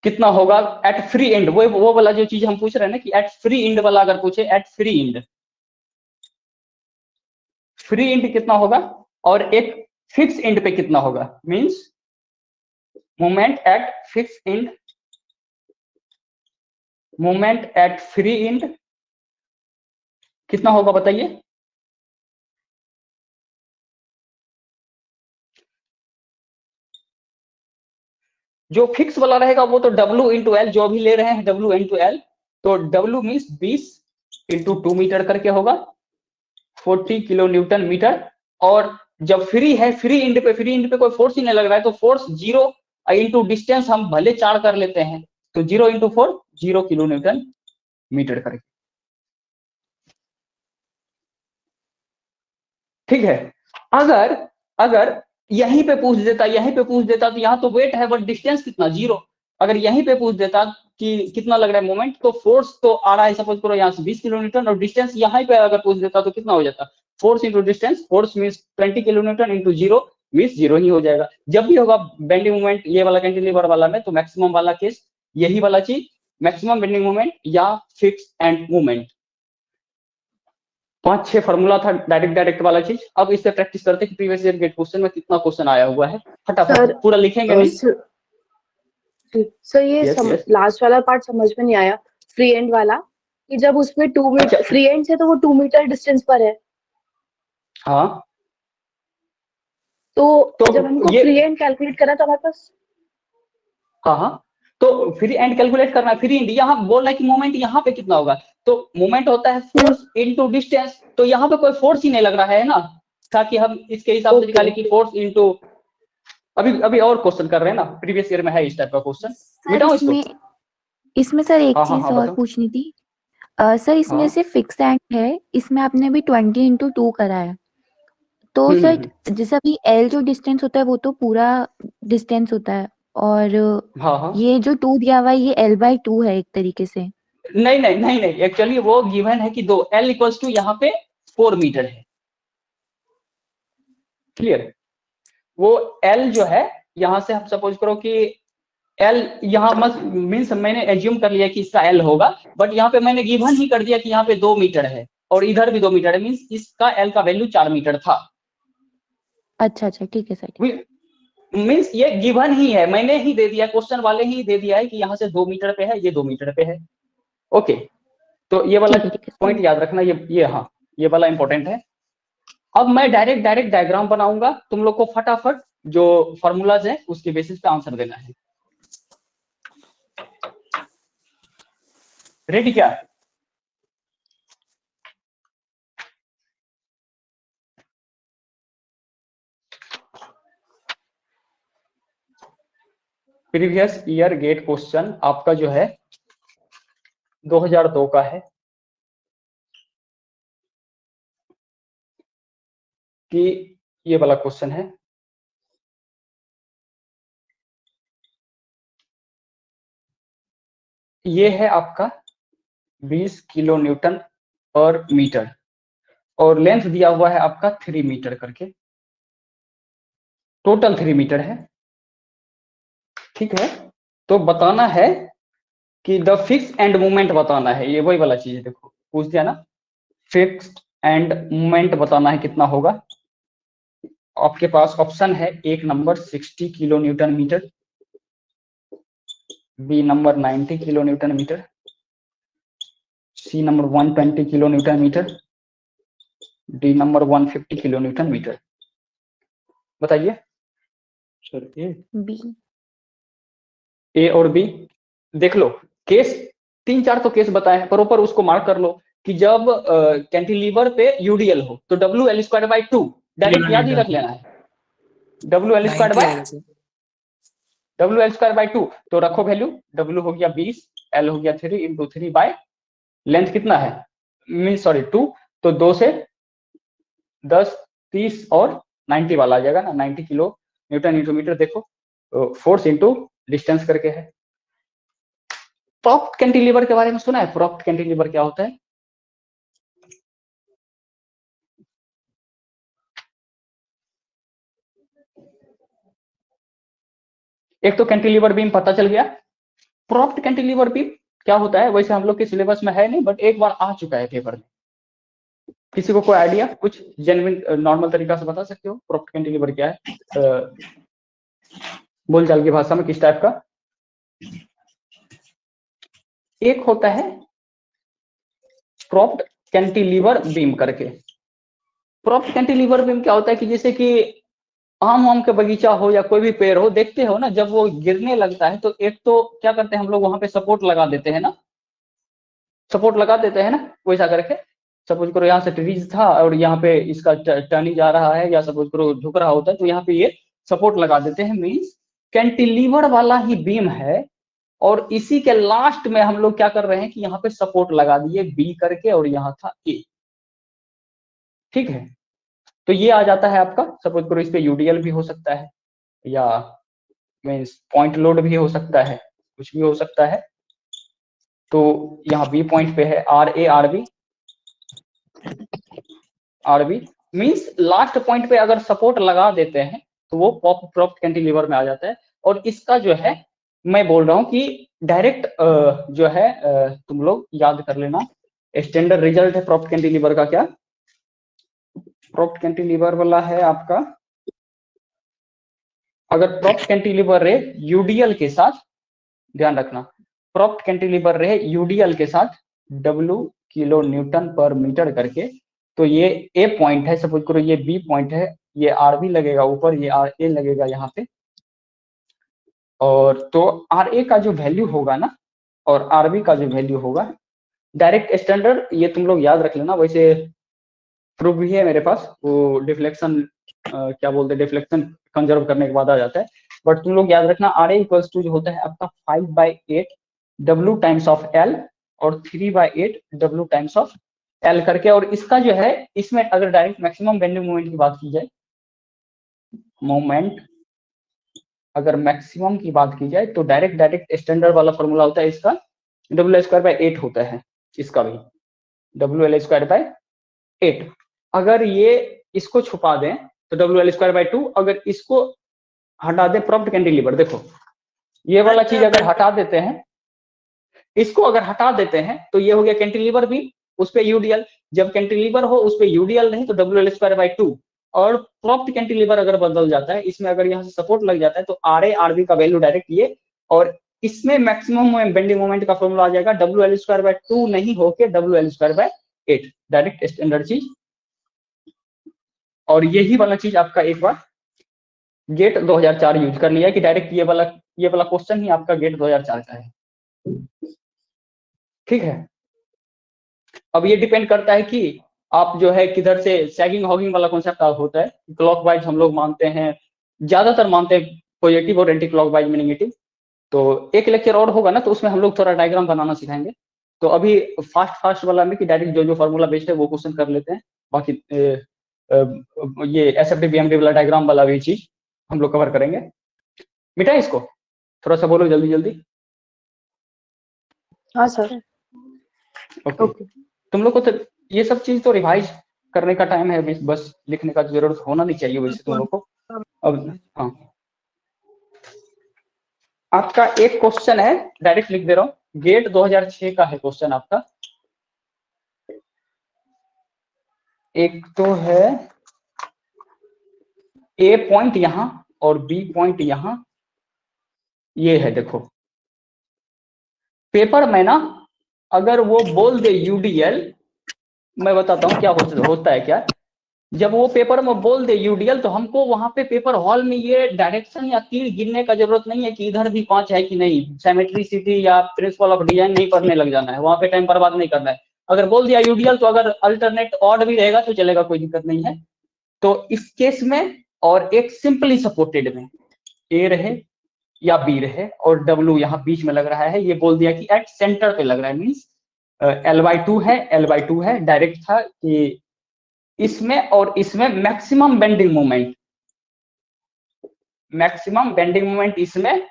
कितना होगा एट फ्री एंड। वो वाला जो चीज हम पूछ रहे हैं ना कि एट फ्री एंड वाला अगर पूछे, एट फ्री एंड कितना होगा और एक फिक्स एंड पे कितना होगा, means moment at fix end, moment at free and कितना होगा बताइए। जो फिक्स वाला रहेगा वो तो W इंटू एल, जो अभी ले रहे हैं W इंटू एल, तो W मीन्स 20 इंटू 2 मीटर करके होगा 40 किलो न्यूटन मीटर। और जब फ्री है, फ्री एंड पे कोई फोर्स ही नहीं लग रहा है, तो फोर्स 0 इंटू डिस्टेंस हम भले 4 कर लेते हैं, तो 0 इंटू 4 0 किलो न्यूटन मीटर करके, ठीक है। अगर अगर यहीं पे पूछ देता तो यहाँ तो वेट है बट डिस्टेंस कितना 0। अगर यहीं पे पूछ देता कि कितना लग रहा है मोमेंट, तो फोर्स तो आ रहा है सपोज करो यहाँ से 20 किलो न्यूटन और डिस्टेंस यहाँ पे अगर पूछ देता तो कितना हो जाता, force into distance, force means 20 kilo Newton into 0 means 0 ही हो जाएगा। जब भी होगा बेंडिंग मोमेंट ये वाला कैंटिलीवर वाला में, तो मैक्सिमम वाला केस यही वाला चीज, मैक्सिमम बेंडिंग मोमेंट या फिक्स एंड मूवमेंट। 5-6 फॉर्मूला था डायरेक्ट वाला चीज। अब इससे प्रैक्टिस करते हैं कि प्रीवियस ईयर गेट क्वेश्चन में कितना क्वेश्चन आया हुआ है, फटाफट पूरा लिखेंगे नहीं। सर ये लास्ट वाला पार्ट समझ में नहीं आया, फ्री एंड वाला, कि जब उसमें 2 मीटर फ्री एंड से तो वो 2 मीटर डिस्टेंस पर है। हाँ तो जब हमको फ्री एंड कैलकुलेट करना तो हमारे पास, हाँ तो फ्री एंड कैलकुलेट करना है। फ्री एंड यहाँ बोल रहा है कि मोमेंट यहाँ पे कितना होगा, तो मोमेंट होता है फोर्स इनटू डिस्टेंस, तो यहाँ पे कोई फोर्स ही नहीं लग रहा है ना, ताकि हम इसके हिसाब से निकालें कि फोर्स इनटू, अभी और क्वेश्चन कर रहे हैं ना, प्रीवियस ईयर में है इस टाइप का क्वेश्चन। मिटाओ इसको। इसमें सर एक हाँ, चीज हाँ, और बताओ। पूछनी थी। सर इसमें से फिक्स एंड है, इसमें आपने भी 20 इंटू 2 करा है, तो सर जैसे अभी एल जो डिस्टेंस होता है वो तो पूरा डिस्टेंस होता है, और हाँ ये जो 2 दिया हुआ है ये L/2 है एक तरीके से। नहीं, एक्चुअली वो गिवन है कि 2 L इक्वल्स टू यहाँ पे 4 मीटर है, क्लियर। वो L जो है यहाँ से हम सपोज करो कि L यहाँ मत मीन्स मैंने एज्यूम कर लिया कि इसका L होगा, बट यहाँ पे मैंने गिवन ही कर दिया कि यहाँ पे 2 मीटर है और इधर भी 2 मीटर है, मीन्स इसका L का वैल्यू 4 मीटर था। अच्छा ठीक है सर। मीन्स ये गिवन ही है, मैंने ही दे दिया, क्वेश्चन वाले ही दे दिया है कि यहाँ से 2 मीटर पे है, ये 2 मीटर पे है। ओके, तो ये वाला पॉइंट याद रखना, ये हाँ ये वाला इंपॉर्टेंट है। अब मैं डायरेक्ट डायग्राम बनाऊंगा, तुम लोग को फटाफट जो फॉर्मूलाज है उसके बेसिस पे आंसर देना है। रेडी क्या? प्रीवियस ईयर गेट क्वेश्चन आपका जो है 2002 का है। कि ये वाला क्वेश्चन है, ये है आपका 20 किलो न्यूटन पर मीटर और लेंथ दिया हुआ है आपका 3 मीटर करके, टोटल 3 मीटर है, ठीक है। तो बताना है कि द फिक्स एंड मूवमेंट बताना है, ये वही वाला चीज है, देखो पूछ दिया ना, फिक्स्ड एंड मूवमेंट बताना है कितना होगा। आपके पास ऑप्शन है, एक number 60 kilonewton metre, B number 90 kilonewton metre, C number 120 kilonewton metre, D number 150 kilonewton metre. बताइए सर। बी। ए और बी देख लो, केस 3-4 तो केस बताए हैं, प्रॉपर उसको मार्क कर लो कि जब कैंटिलीवर पे यूडीएल हो तो WL²/2 डायरेक्ट याद ही रख लेना है, WL² तो रखो वैल्यू, W हो गया 20, L हो गया 3 × 3 बाय लेंथ कितना है, मीन सॉरी 2, तो 2 से 10, 30 और 90 वाला आ जाएगा ना, 90 किलो न्यूटन इंटू मीटर। देखो फोर्स इंटू डिस्टेंस करके है। प्रॉप्ट कैंटिलीवर के बारे में सुना है? प्रॉप्ट कैंटिलीवर क्या होता है? एक तो कैंटिलीवर बीम पता चल गया, प्रॉप्ट कैंटिलीवर बीम क्या होता है वैसे हम लोग के सिलेबस में है नहीं, बट एक बार आ चुका है पेपर में। किसी को कोई आइडिया, कुछ जेन्युइन नॉर्मल तरीका से बता सकते हो प्रॉप्ट कैंटिलीवर क्या है, बोलचाल की भाषा में किस टाइप का? एक होता है प्रॉप्ट कैंटिलीवर बीम करके। प्रॉप्ट कैंटिलीवर बीम क्या होता है कि जैसे कि आम के बगीचा हो या कोई भी पेड़ हो, देखते हो ना जब वो गिरने लगता है तो एक तो क्या करते हैं हम लोग वहां पे सपोर्ट लगा देते हैं ना, सपोर्ट लगा देते हैं ना वैसा करके। सपोज करो यहाँ से ट्रीज था और यहाँ पे इसका टर्नी जा रहा है या सपोज करो झुक रहा होता है तो यहाँ पे ये सपोर्ट लगा देते हैं, मीन्स कैंटिलीवर वाला ही बीम है। और इसी के लास्ट में हम लोग क्या कर रहे हैं कि यहाँ पे सपोर्ट लगा दिए बी करके और यहाँ था ए, ठीक है। तो ये आ जाता है आपका, सपोज करो इस पे यूडीएल भी हो सकता है या मीन्स पॉइंट लोड भी हो सकता है, कुछ भी हो सकता है। तो यहाँ बी पॉइंट पे है R B means last point पे अगर सपोर्ट लगा देते हैं तो वो प्रॉप्ट कैंटिलीवर में आ जाता है। और इसका जो है मैं बोल रहा हूँ कि डायरेक्ट जो है तुम लोग याद कर लेना, स्टैंडर्ड रिजल्ट है प्रॉप्ट कैंटिलीवर का क्या, प्रॉप्ट कैंटिलीवर वाला है आपका, अगर प्रॉप्ट कैंटिलीवर रहे यूडीएल के साथ, ध्यान रखना प्रॉप्ट कैंटिलीवर रहे यूडीएल के साथ W kilo Newton per metre करके, तो ये ए पॉइंट है, सपोज करो ये बी पॉइंट है, ये आर बी लगेगा ऊपर, ये आर ए लगेगा यहाँ पे। और तो आर ए का जो वैल्यू होगा ना और आर बी का जो वैल्यू होगा, डायरेक्ट स्टैंडर्ड ये तुम लोग याद रख लेना, वैसे प्रूफ भी है मेरे पास, वो डिफ्लेक्शन क्या बोलते हैं, डिफ्लेक्शन कंजर्व करने के बाद आ जाता है। बट तुम लोग याद रखना आर ए इक्वल्स टू जो होता है आपका 5/8 W टाइम्स ऑफ L और 3/8 W टाइम्स ऑफ L करके। और इसका जो है इसमें अगर डायरेक्ट मैक्सिमम बेंडिंग मोमेंट की बात की जाए, मोमेंट अगर मैक्सिमम की बात की जाए तो डायरेक्ट स्टैंडर्ड वाला फॉर्मूला होता है इसका WL²/8 होता है, इसका भी WL²/8। अगर ये इसको छुपा दें तो WL²/2, अगर इसको हटा दें प्रॉप्ट कैंटिलीवर, देखो ये वाला चीज अगर हटा देते हैं, इसको अगर हटा देते हैं तो ये हो गया कैंटिलीवर भी, उस पे यूडीएल, जब कैंटिलीवर हो उस पे यूडीएल नहीं तो WL²/2। और प्रॉप्ट कैंटिलीवर अगर बदल जाता है, इसमें अगर यहाँ से सपोर्ट लग जाता है तो आर ए आर बी का वैल्यू डायरेक्ट ये, और इसमें मैक्सिमम बेंडिंग मोमेंट का फॉर्मूला आ जाएगा WL²/2 नहीं होके WL²/8, डायरेक्ट स्टैंडर्ड चीज। और यही वाला चीज आपका एक बार गेट 2004 यूज कर लिया कि डायरेक्ट ये वाला क्वेश्चन ही आपका गेट 2004 का है, ठीक है। अब ये डिपेंड करता है कि आप जो है किधर से, सैगिंग हॉगिंग वाला कॉन्सेप्ट होता है, क्लॉकवाइज हम लोग मानते हैं, ज्यादातर मानते हैं पॉजिटिव और एंटी क्लॉकवाइज में नेगेटिव। तो एक लेक्चर और होगा ना तो उसमें हम लोग थोड़ा डायग्राम बनाना सिखाएंगे। तो अभी फास्ट वाला में कि डायरेक्ट जो फॉर्मूला बेस्ड है वो क्वेश्चन कर लेते हैं, बाकी ये SFD BMD वाला डायग्राम वाला भी चीज हम लोग कवर करेंगे। मिटा इसको, थोड़ा सा बोलो जल्दी जल्दी। हाँ सर। ओके, तुम लोग को तो ये सब चीज तो रिवाइज करने का टाइम है, बस लिखने का जरूरत होना नहीं चाहिए वैसे तुम लोग को। अब हाँ, आपका एक क्वेश्चन है, डायरेक्ट लिख दे रहा हूँ, गेट 2006 का है क्वेश्चन आपका। एक तो है A पॉइंट यहां और B पॉइंट यहां, ये है देखो। पेपर में ना अगर वो बोल दे UDL, मैं बताता हूँ क्या होता है क्या। जब वो पेपर में बोल दे UDL तो हमको वहां पे पेपर हॉल में ये डायरेक्शन या तीर गिनने का जरूरत नहीं है कि इधर भी 5 है कि नहीं, सिमेट्रिसिटी या प्रिंसिपल ऑफ डिजाइन नहीं पढ़ने लग जाना है, वहां पे टाइम बर्बाद नहीं करना है। अगर बोल दिया UDL तो अगर अल्टरनेट ऑड भी रहेगा तो चलेगा, कोई दिक्कत नहीं है। तो इस केस में और एक सिंपली सपोर्टेड में A रहे या B रहे और W यहाँ बीच में लग रहा है, ये बोल दिया कि एट सेंटर पे लग रहा है, मीन्स L/2 है, L/2 है, डायरेक्ट था कि इसमें और इसमें मैक्सिमम बेंडिंग मोमेंट इसमें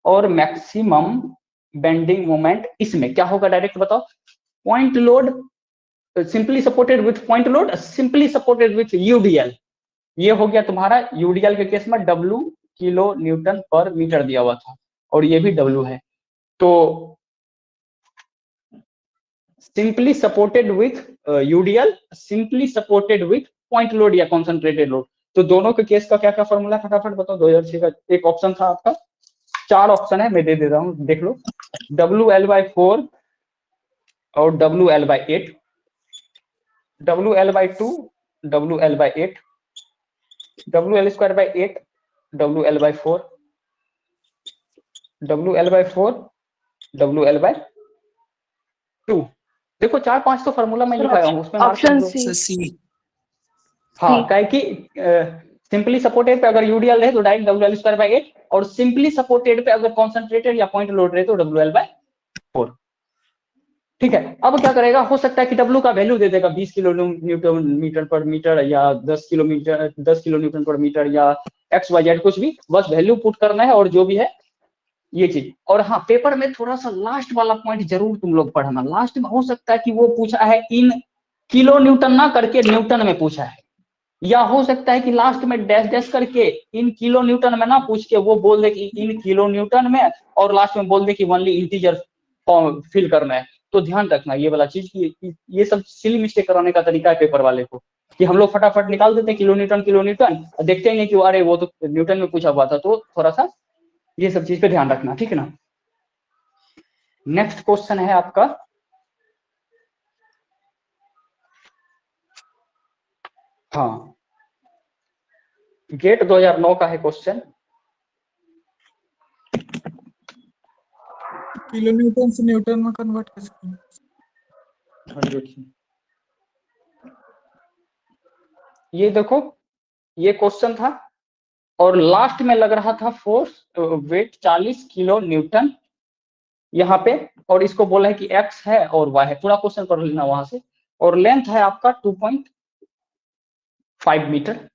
और मैक्सिमम बेंडिंग मोमेंट इसमें क्या होगा, डायरेक्ट बताओ। Point load simply supported with point load, simply supported with UDL, ये हो गया तुम्हारा। UDL के केस में W kilo Newton per metre दिया हुआ था और ये भी W है। तो simply supported with UDL, simply supported with point load या कॉन्सेंट्रेटेड लोड, तो दोनों के केस का क्या क्या फॉर्मूला फटाफट बताओ। 2006 का एक ऑप्शन था आपका, 4 ऑप्शन है, मैं दे दे रहा हूँ, देख लो। WL/4 और WL/8, WL/2 WL/8, WL²/8 WL/4, WL/4 WL/2। देखो 4-5 तो फॉर्मूला मैं लिखाया हूँ, उसमें मार्क कर ऑप्शन दो। सी। हाँ, क्या कि सिंपली सपोर्टेड पे अगर UDL रहे तो डायरेक्ट WL²/8 और सिंपली सपोर्टेड पे अगर कॉन्सेंट्रेटेड या पॉइंट लोड रहे तो WL/4। ठीक है, अब क्या करेगा, हो सकता है कि W का वैल्यू दे देगा 20 किलो न्यूटन मीटर पर मीटर या 10 किलो न्यूटन पर मीटर या XYZ कुछ भी, बस वैल्यू पुट करना है और जो भी है ये चीज। और हाँ, पेपर में थोड़ा सा लास्ट वाला पॉइंट जरूर तुम लोग पढ़ना, लास्ट में हो सकता है कि वो पूछा है इन किलो न्यूटन ना करके न्यूटन में पूछा है, या हो सकता है कि लास्ट में डैश डैश करके इन किलो न्यूटन में ना पूछ के वो बोल दे कि इन किलो न्यूटन में और लास्ट में बोल दे कि ओनली इंटीजर फिल करना है। तो ध्यान रखना ये वाला चीज कि ये सब सिली मिस्टेक कराने का तरीका है पेपर वाले को, कि हम लोग फटाफट निकाल देते हैं किलो न्यूटन और देखते ही नहीं कि अरे वो तो न्यूटन में पूछा हुआ था। तो थोड़ा सा ये सब चीज पे ध्यान रखना, ठीक है ना। नेक्स्ट क्वेश्चन है आपका, हाँ, गेट 2009 का है क्वेश्चन। किलो न्यूटन से न्यूटन में कन्वर्ट कैसे करें? ये देखो, ये क्वेश्चन था और लास्ट में लग रहा था फोर्स वेट 40 किलो न्यूटन यहाँ पे, और इसको बोला है कि x है और y है, पूरा क्वेश्चन पढ़ लेना वहां से। और लेंथ है आपका 2.5 मीटर।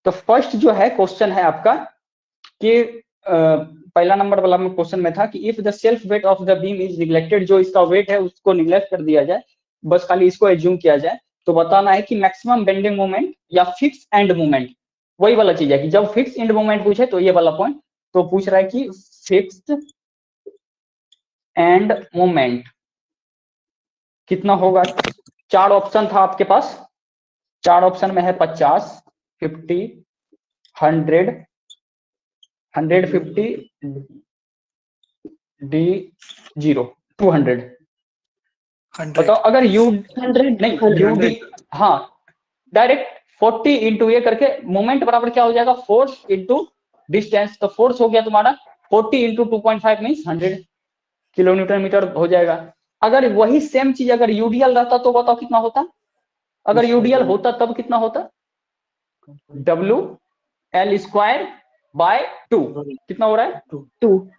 तो फर्स्ट जो है क्वेश्चन है आपका कि पहला नंबर वाला में क्वेश्चन में था कि if the self weight of the beam is neglected, जो इसका वेट है उसको निग्लेक्ट कर दिया जाए, बस खाली इसको एज्यूम किया जाए, तो बताना है कि मैक्सिमम बेंडिंग मोमेंट या फिक्स एंड मोमेंट, वही वाला चीज है कि जब फिक्स एंड मोमेंट पूछे तो ये वाला पॉइंट, तो पूछ रहा है कि फिक्स्ड एंड मोमेंट कितना होगा। 4 ऑप्शन था आपके पास, 4 ऑप्शन में है 50, 50, 100, 150, D0, 200। बताओ अगर यू 100 नहीं UD, हाँ, डायरेक्ट 40 इंटू ये करके मोमेंट बराबर क्या हो जाएगा, फोर्स इंटू डिस्टेंस। तो फोर्स हो गया तुम्हारा 40 into 2.5 means 100 kilonewton metre हो जाएगा। अगर वही सेम चीज अगर UDL रहता तो बताओ कितना होता, अगर UDL होता तब कितना होता, WL²/2 कितना हो रहा है 2।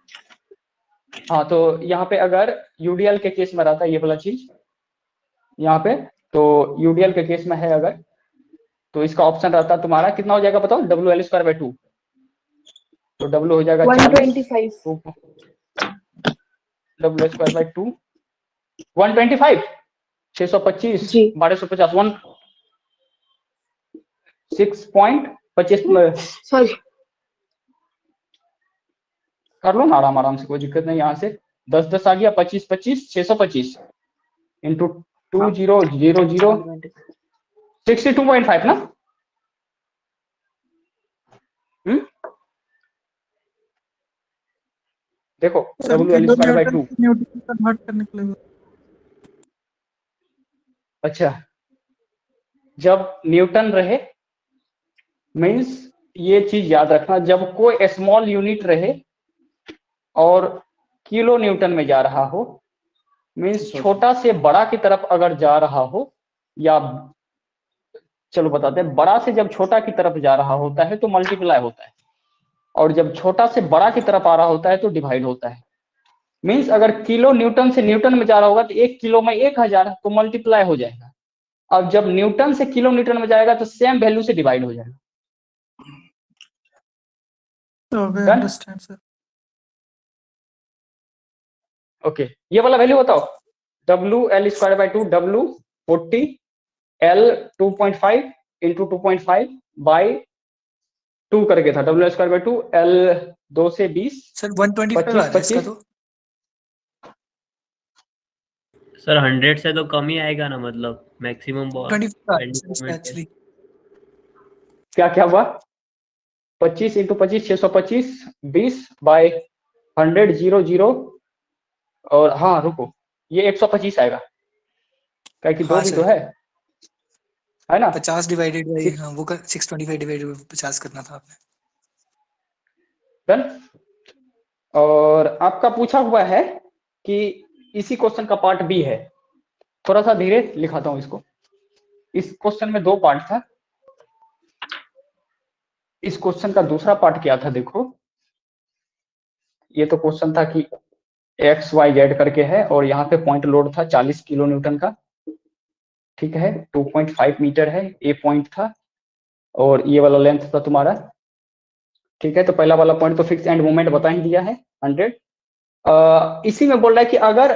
हाँ, तो यहाँ पे अगर UDL के केस में रहता है ये वाला चीज यहाँ पे, तो UDL के केस में है अगर तो इसका ऑप्शन रहता है तुम्हारा, कितना हो जाएगा बताओ, WL²/2, तो W हो जाएगा 125। 40, WL²/2 125, 625, जी 1250, 6.25 सॉरी। कर लो ना आराम आराम से, कोई दिक्कत नहीं। यहाँ से 10 आ गया, 25 25 625 इंटू 2000 62.5 ना। देखो सर WL²/2। किलो न्यूटन से न्यूटन में कन्वर्ट करने के लिए। अच्छा, जब न्यूटन रहे मीन्स ये चीज याद रखना, जब कोई स्मॉल यूनिट रहे और किलो न्यूटन में जा रहा हो, मीन्स छोटा से बड़ा की तरफ अगर जा रहा हो, या चलो बताते हैं, बड़ा से जब छोटा की तरफ जा रहा होता है तो मल्टीप्लाई होता है, और जब छोटा से बड़ा की तरफ आ रहा होता है तो डिवाइड होता है। मीन्स अगर किलो न्यूटन से न्यूटन में जा रहा होगा तो 1 किलो में 1000 तो मल्टीप्लाई हो जाएगा। अब जब न्यूटन से किलो न्यूटन में जाएगा तो सेम वैल्यू से डिवाइड हो जाएगा। Understand sir. ओके, ये वाला वैल्यू बताओ, WL²/2, W 40, L 2.5 into 2.5 by 2 करके था, WL²/2, L 2 से 20 सर 125 आ रहा है इसका 25 तो। सर 100 से तो कम ही आएगा ना, मतलब मैक्सिमम 25 आ रहा है सर इसका एक्चुअली। क्या क्या हुआ, 25 इंटू 25 625, 20 बाय 100 0 और हाँ रुको, ये 125 आएगा, क्या कि दो हाँ भी तो सर, है ना। 50 डिवाइडेड बाई, हाँ वो 625 डिवाइडेड बाई 50 करना था आपने। डन। और आपका पूछा हुआ है कि इसी क्वेश्चन का पार्ट बी है, थोड़ा सा धीरे लिखाता हूं इसको। इस क्वेश्चन में 2 पार्ट था, इस क्वेश्चन का दूसरा पार्ट क्या था देखो, ये तो क्वेश्चन था कि XYZ करके है और यहाँ पे पॉइंट लोड था 40 किलो न्यूटन का, ठीक है, 2.5 मीटर है, ए पॉइंट था और ये वाला लेंथ था तुम्हारा, ठीक है। तो पहला वाला पॉइंट तो फिक्स एंड मोमेंट बता ही दिया है 100। इसी में बोल रहा है कि अगर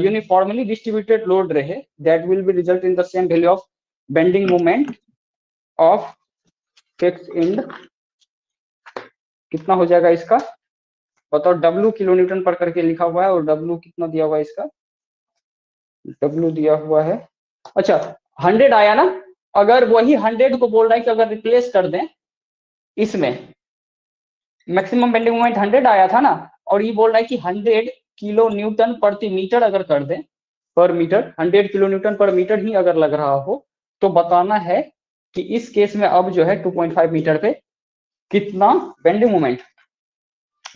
यूनिफॉर्मली डिस्ट्रीब्यूटेड लोड रहे that will be result in the same value of bending moment of fix and, कितना हो जाएगा इसका बताओ, W किलो न्यूटन पर करके लिखा हुआ है और W कितना दिया हुआ है इसका, W दिया हुआ है, अच्छा 100 आया ना। अगर वही 100 को बोल रहा है कि अगर रिप्लेस कर दें इसमें, मैक्सिमम बेंडिंग मोमेंट 100 आया था ना, और ये बोल रहा है कि 100 किलो न्यूटन प्रति मीटर अगर कर दें, पर metre 100 kilo Newton per metre ही अगर लग रहा हो, तो बताना है कि इस केस में अब जो है 2.5 मीटर पे कितना बेंडिंग मोमेंट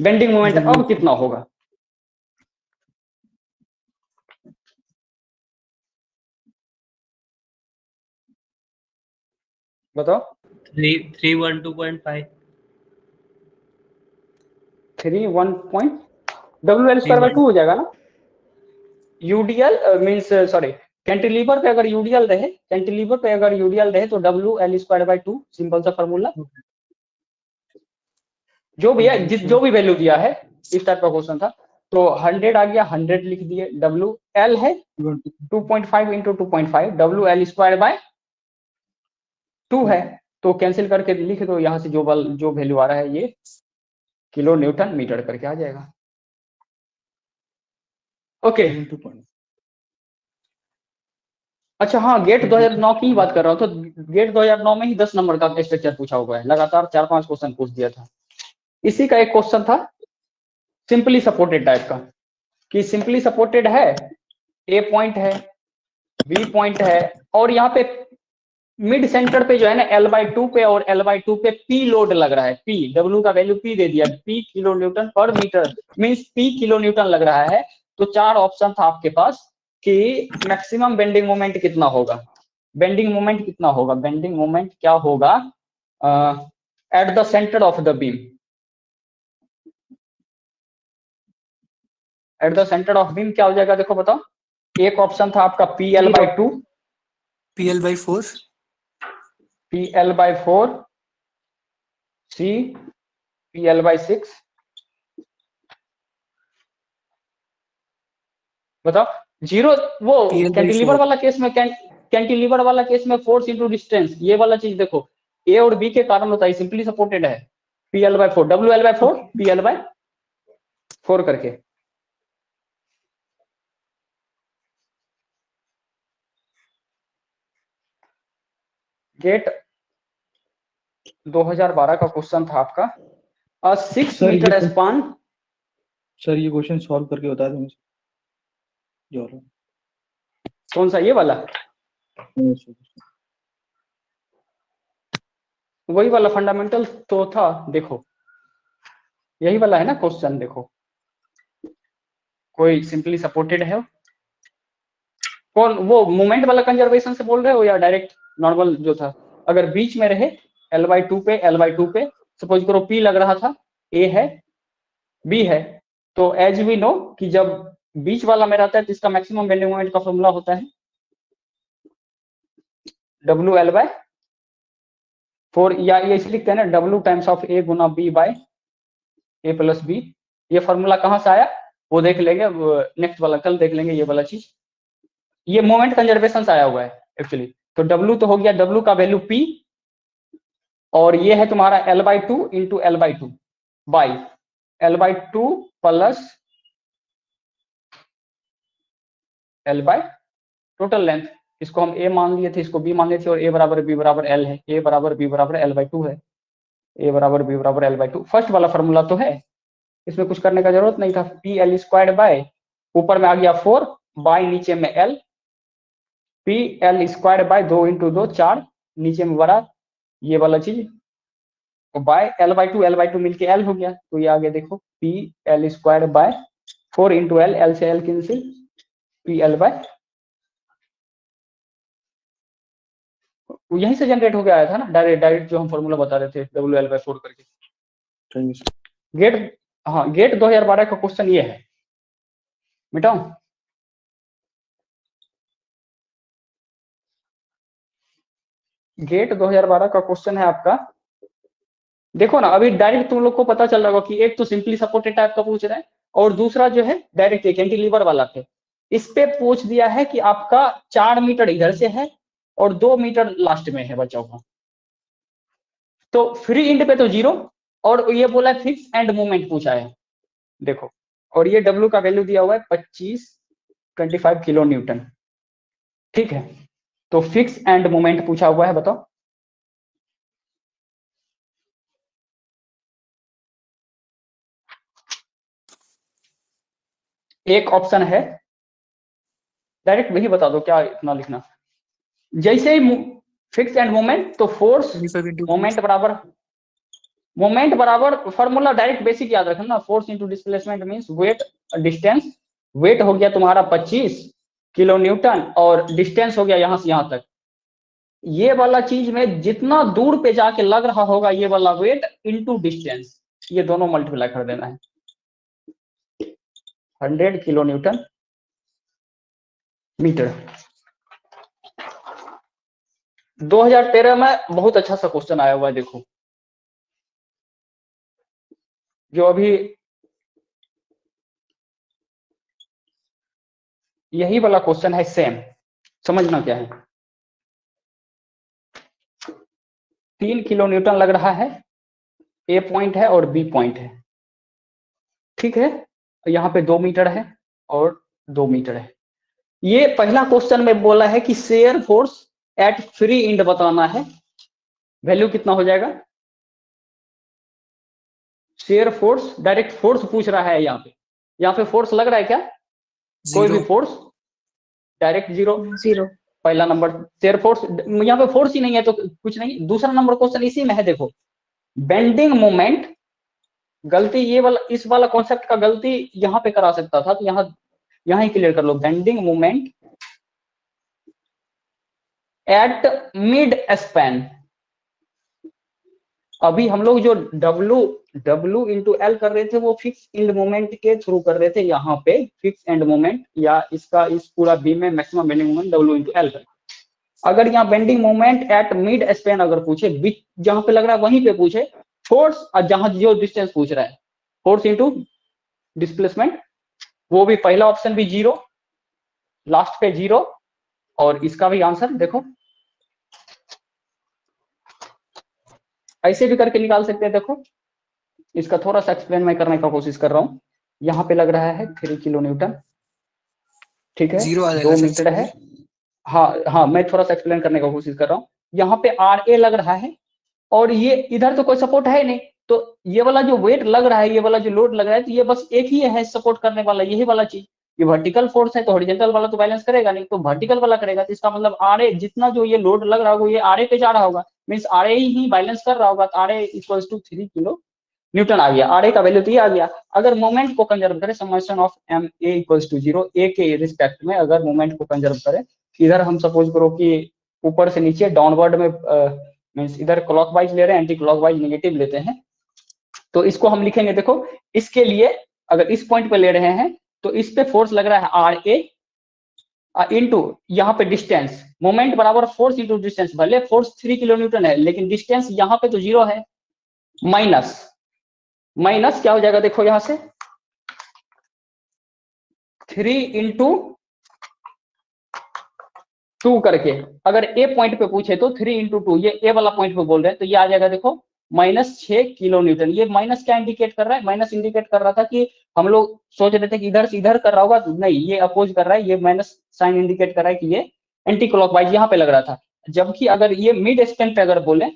अब कितना होगा। बताओ 312.5 WL²/2 हो जाएगा ना। यूडीएल मीन्स सॉरी, कैंटिलीवर पे अगर यूडीएल रहे तो WL²/2 सिंपल सा फॉर्मूला, जो भी है जो भी वैल्यू दिया है, इस टाइप का क्वेश्चन था। तो 100 आ गया, 100 लिख दिए, WL है 2.5 इंटू 2.5, WL²/2 है, तो कैंसिल करके लिख दो, यहाँ से जो वैल्यू आ रहा है ये किलो न्यूटन मीटर करके आ जाएगा। ओके अच्छा हाँ, गेट 2009 की ही बात कर रहा हूँ, तो गेट 2009 में ही 10 नंबर का स्ट्रक्चर पूछा हुआ है, लगातार 4-5 क्वेश्चन पूछ दिया था। इसी का एक क्वेश्चन था सिंपली सपोर्टेड टाइप का, कि सिंपली सपोर्टेड है, ए पॉइंट है, बी पॉइंट है, और यहाँ पे मिड सेंटर पे जो है ना L/2 पे और L/2 पे P लोड लग रहा है, P W का वैल्यू P दे दिया, P kilo Newton per metre, means P kilonewton लग रहा है। तो 4 ऑप्शन था आपके पास कि मैक्सिमम बेंडिंग मोमेंट कितना होगा, बेंडिंग मोमेंट क्या होगा at the centre of the beam, at the centre of beam क्या हो जाएगा देखो बताओ। एक ऑप्शन था आपका PL/2, PL/4, PL/4 C PL/6। बताओ जीरो। वो कैंटिलीवर वाला केस में कैंटिलीवर वाला केस में फोर्स इंटू डिस्टेंस, ये वाला चीज देखो ए और बी के कारण होता है, सिंपली सपोर्टेड है। PL/4 WL/4 PL/4 करके। गेट 2012 का क्वेश्चन था आपका। 6 मीटर स्पान। सर ये क्वेश्चन सॉल्व करके बता दें जो कौन सा, ये वाला? वही वाला फंडामेंटल तो था, देखो यही वाला है ना क्वेश्चन। देखो कोई सिंपली सपोर्टेड है, कौन वो मोमेंट वाला कंजर्वेशन से बोल रहे हो या डायरेक्ट नॉर्मल जो था? अगर बीच में रहे L/2 पे सपोज करो P लग रहा था, A है B है, तो एज वी नो कि जब बीच वाला में रहता है तो इसका मैक्सिमम बेंडिंग मोमेंट का फॉर्मूला होता है WL/4, या ये इसलिए लिखते हैं ना W टाइम्स ऑफ A गुना B by A plus B। ये फॉर्मूला कहाँ से आया वो देख लेंगे नेक्स्ट वाला, कल देख लेंगे ये वाला चीज। ये मोमेंट कंजर्वेशन से आया हुआ है एक्चुअली। तो W तो हो गया, W का वैल्यू P, और ये है तुम्हारा L/2 into L/2 by L/2 plus L by total length. इसको हम A मान लिए थे, इसको B मान लिए थे, और A बराबर B बराबर L है, A बराबर B बराबर L/2 है, A बराबर B बराबर L/2। फर्स्ट वाला फॉर्मूला तो है, इसमें कुछ करने का जरूरत नहीं था। PL² बाय ऊपर में आ गया 4 बाय नीचे में L, PL² बाय 2 इंटू 2 4 नीचे में बड़ा ये वाला चीज, तो बाय L/2 मिलके L हो गया। तो ये आगे देखो PL² बाय 4 इंटू L से L कैंसिल, PL बाय यहीं से जनरेट हो गया आया था ना, डायरेक्ट जो हम फॉर्मूला बता रहे थे WL/4 करके। गेट, हाँ गेट 2012 का क्वेश्चन ये है, मिटाऊं? गेट 2012 का क्वेश्चन है आपका। देखो ना अभी डायरेक्ट तुम लोग को पता चल रहा होगा कि एक तो सिंपली सपोर्टेड टाइप का पूछ रहे हैं, और दूसरा जो है डायरेक्ट कैंटिलीवर वाला थे। इस पे पूछ दिया है कि आपका 4 मीटर इधर से है और 2 मीटर लास्ट में है बचा हुआ, तो फ्री इंड पे तो 0, और ये बोला है फिक्स एंड मूवमेंट पूछा है। देखो, और ये W का वैल्यू दिया हुआ है 25 किलो न्यूटन, ठीक है। तो फिक्स एंड मूवमेंट पूछा हुआ है, बताओ। एक ऑप्शन है, डायरेक्ट वही बता दो, क्या इतना लिखना। जैसे ही फिक्स एंड मोमेंट, तो फोर्स मोमेंट बराबर फॉर्मूला डायरेक्ट बेसिक याद रखना, force into displacement means weight distance. Weight हो गया तुम्हारा 25 किलो न्यूटन और डिस्टेंस हो गया यहां से यहां तक। ये वाला चीज में जितना दूर पे जाके लग रहा होगा ये वाला वेट इंटू डिस्टेंस, ये दोनों मल्टीप्लाई कर देना है। 100 किलो न्यूटन मीटर। 2013 में बहुत अच्छा सा क्वेश्चन आया हुआ है, देखो जो अभी यही वाला क्वेश्चन है सेम, समझना क्या है। 3 किलो न्यूटन लग रहा है, ए पॉइंट है और बी पॉइंट है, ठीक है। यहाँ पे 2 मीटर है और 2 मीटर है। ये पहला क्वेश्चन में बोला है कि shear force at free end बताना है, वैल्यू कितना हो जाएगा। शेयर फोर्स, डायरेक्ट फोर्स पूछ रहा है यहाँ पे फोर्स लग रहा है क्या? कोई भी फोर्स, डायरेक्ट 0 पहला नंबर शेयर फोर्स। यहाँ पे फोर्स ही नहीं है तो कुछ नहीं। दूसरा नंबर क्वेश्चन इसी में है, देखो बेंडिंग मोमेंट। गलती ये वाला, इस वाला कॉन्सेप्ट का गलती यहाँ पे करा सकता था, तो यहाँ ही क्लियर कर लो। Bending moment at mid span. अभी हम लोग जो W इंटू L कर रहे थे वो फिक्स एंड मोमेंट के थ्रू कर रहे थे। यहाँ पे फिक्स एंड मोमेंट या इसका इस पूरा बी में maximum bending moment W into L कर, अगर यहाँ bending moment at mid Spain अगर पूछे, बीच जहां पे लग रहा है वहीं पे पूछे, फोर्स और जहां जो डिस्टेंस पूछ रहा है, फोर्स इंटू डिस्प्लेसमेंट, वो भी पहला ऑप्शन भी 0, लास्ट पे 0, और इसका भी आंसर देखो ऐसे भी करके निकाल सकते हैं। देखो इसका थोड़ा सा एक्सप्लेन मैं करने का कोशिश कर रहा हूं। यहाँ पे लग रहा है 3 किलो न्यूटन, ठीक है, 0 आ 2 जाएगा मीटर है। हाँ मैं थोड़ा सा एक्सप्लेन करने का कोशिश कर रहा हूँ। यहाँ पे RA लग रहा है और ये इधर तो कोई सपोर्ट है नहीं, तो ये वाला जो वेट लग रहा है, ये वाला जो लोड लग रहा है, तो ये बस एक ही है सपोर्ट करने वाला, यही वाला चीज। ये वर्टिकल फोर्स है तो हॉरिजॉन्टल वाला तो बैलेंस करेगा नहीं, तो वर्टिकल वाला करेगा। तो इसका मतलब RA जितना जो ये लोड लग रहा होगा ये RA पे जा रहा होगा, मीन्स RA ही बैलेंस कर रहा होगा। तो RA equals to 3 kilo newton आ गया, RA का वैल्यू तो ये आ गया। अगर मोमेंट को कंजर्व करें, summation of MA equals to 0, A के रिस्पेक्ट में अगर मोमेंट को कंजर्व करें, इधर हम सपोज करो कि ऊपर से नीचे डाउनवर्ड में मीन्स इधर क्लॉकवाइज ले रहे हैं, एंटी क्लॉकवाइज नेगेटिव लेते हैं, तो इसको हम लिखेंगे। देखो इसके लिए अगर इस पॉइंट पे ले रहे हैं तो इस पे फोर्स लग रहा है RA इंटू यहाँ पे डिस्टेंस, मोमेंट बराबर फोर्स इंटू डिस्टेंस। भले फोर्स 3 किलो न्यूटन है लेकिन डिस्टेंस यहाँ पे तो 0 है, माइनस क्या हो जाएगा, देखो यहां से 3 इंटू 2 करके, अगर ए पॉइंट पे पूछे तो 3 इंटू 2, ये ए वाला पॉइंट पे बोल रहे हैं, तो ये आ जाएगा देखो -6 किलो न्यूटन। ये माइनस क्या इंडिकेट कर रहा है, माइनस इंडिकेट कर रहा था कि हम लोग सोच रहे थे कि इधर से इधर कर रहा होगा, नहीं ये अपोज कर रहा है, ये माइनस साइन इंडिकेट कर रहा है कि ये एंटी क्लॉकवाइज यहाँ पे लग रहा था। जबकि अगर ये मिड स्पेन पे अगर बोले,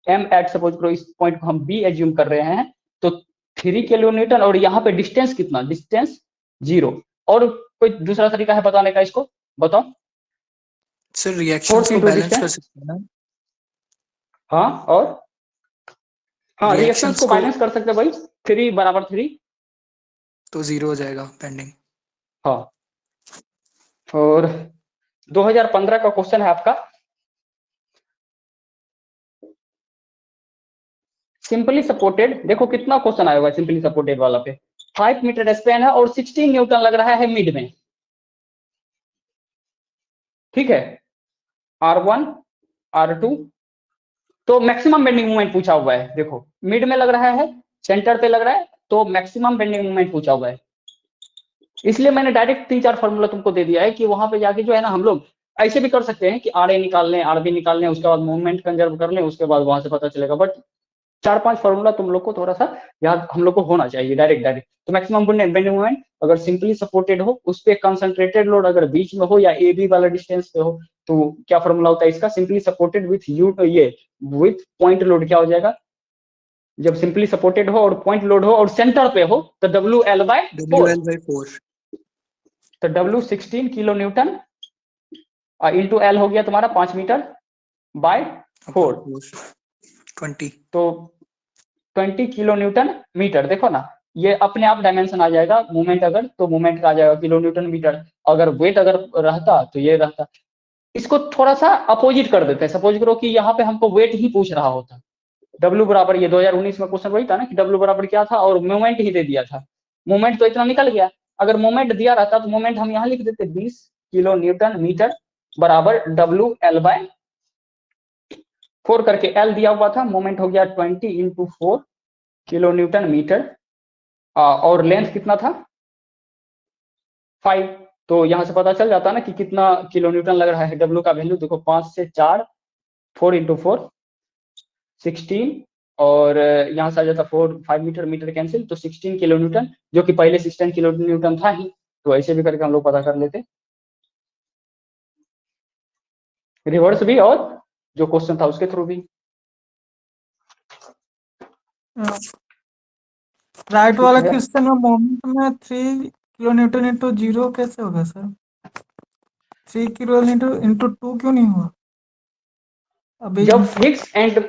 एम एट सपोज करो इस पॉइंट को हम बी एज्यूम कर रहे हैं, तो 3 किलो न्यूटन और यहाँ पे डिस्टेंस कितना, डिस्टेंस 0। और कोई दूसरा तरीका है बताने का, इसको बताओ सर। रिएक्शंस को बैलेंस कर सकते हैं ना? हाँ, और हाँ रिएक्शंस को को बैलेंस कर सकते हैं भाई, 3 बराबर 3 तो 0 हो जाएगा पेंडिंग। हाँ। और 2015 का क्वेश्चन है आपका, सिंपली सपोर्टेड। देखो कितना क्वेश्चन आया हुआ सिंपली सपोर्टेड वाला पे, 5 मीटर स्पैन है और 16 न्यूटन लग रहा है मिड में, ठीक है, R1 R2, तो मैक्सिमम बेंडिंग मोमेंट पूछा हुआ है। देखो मिड में लग रहा है, सेंटर पे लग रहा है, तो मैक्सिमम बेंडिंग मोमेंट पूछा हुआ है। इसलिए मैंने डायरेक्ट 3-4 फॉर्मूला तुमको दे दिया है कि वहां पे जाके जो है ना, हम लोग ऐसे भी कर सकते हैं कि RA निकाल लें, RB निकाल लें, उसके बाद मूवमेंट कंजर्व कर लें, उसके बाद वहां से पता चलेगा। बट 4-5 फॉर्मूला तुम लोग को थोड़ा सा याद हम लोग को होना चाहिए डायरेक्ट। तो मैक्सिमम बेंडिंग मोमेंट अगर सिंपली सपोर्टेड हो, उस पे कंसंट्रेटेड लोड अगर बीच में हो या AB वाला डिस्टेंस पे हो, तो क्या फॉर्मूला होता है इसका, सिंपली सपोर्टेड विथ यू, ये विथ पॉइंट लोड क्या हो जाएगा, जब सिंपली सपोर्टेड हो और पॉइंट लोड हो और सेंटर पे हो तो WL/4, तो W 16 kilo Newton into L हो गया तुम्हारा 5 मीटर बाय 4, 20, तो 20 किलो न्यूटन मीटर। देखो ना ये अपने आप डायमेंशन आ जाएगा, मूवमेंट अगर तो मूवमेंट का आ जाएगा किलो न्यूटन मीटर, अगर वेट अगर रहता तो ये रहता। इसको थोड़ा सा अपोजिट कर देते हैं, सपोज करो कि यहाँ पे हमको वेट ही पूछ रहा होता, W बराबर, ये 2019 में क्वेश्चन वही था ना कि W बराबर क्या था और मूवमेंट ही दे दिया था, मूवमेंट तो इतना निकल गया। अगर मूवमेंट दिया रहता तो मूवमेंट हम यहाँ लिख देते 20 किलो न्यूटन मीटर बराबर WL/4 करके, L दिया हुआ था, मूवमेंट हो गया 20 इंटू 4 किलो न्यूटन मीटर, और लेंथ कितना था 5। तो यहाँ से पता चल जाता ना कि कितना किलो न्यूटन लग रहा है। W का वैल्यू देखो 5 से 4, 4 इंटू 4 16, और यहाँ से आ जाता 5 मीटर, मीटर कैंसिल, तो 16 किलो न्यूटन, जो कि पहले 16 किलो न्यूटन था ही, तो ऐसे भी करके हम लोग पता कर लेते रिवर्स भी, और जो क्वेश्चन था उसके थ्रू भी। राइट वाला क्वेश्चन में मोमेंट में 3 किलो न्यूटन इंटू 0 कैसे होगा सर? 3 किलो न्यूटन इंटू 2 क्यों नहीं हुआ अभी? जब फिक्स एंड,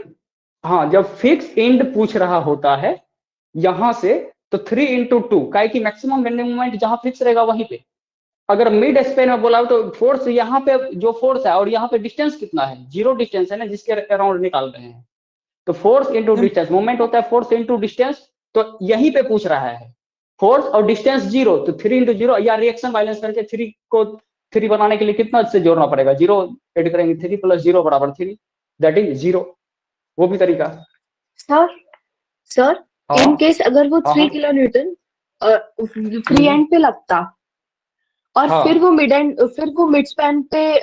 हाँ जब फिक्स एंड पूछ रहा होता है यहां से, तो 3 इंटू 2 का कि मैक्सिमम बेंडिंग मोमेंट जहां फिक्स रहेगा वहीं पे। अगर मिड स्पेन में बोला तो फोर्स यहाँ पे जो फोर्स है और यहाँ पे डिस्टेंस कितना है, 0 डिस्टेंस है ना जिसके अराउंड निकाल रहे हैं, तो फोर्स इंटू डिस्टेंस, मूवमेंट होता है फोर्स इंटू डिस्टेंस, तो यहीं पे पूछ रहा है फोर्स और डिस्टेंस 0, तो 3 इंटू 0 या रिएक्शन बैलेंस करके 3 को 3 बनाने के लिए कितना से जोड़ना पड़ेगा, 0 ऐड करेंगे, 3 + 0 = 3, दैट इज 0। वो भी तरीका। सर इन केस अगर वो 3 किलो न्यूटन फ्री एंड पे लगता और फिर वो मिड स्पैन पे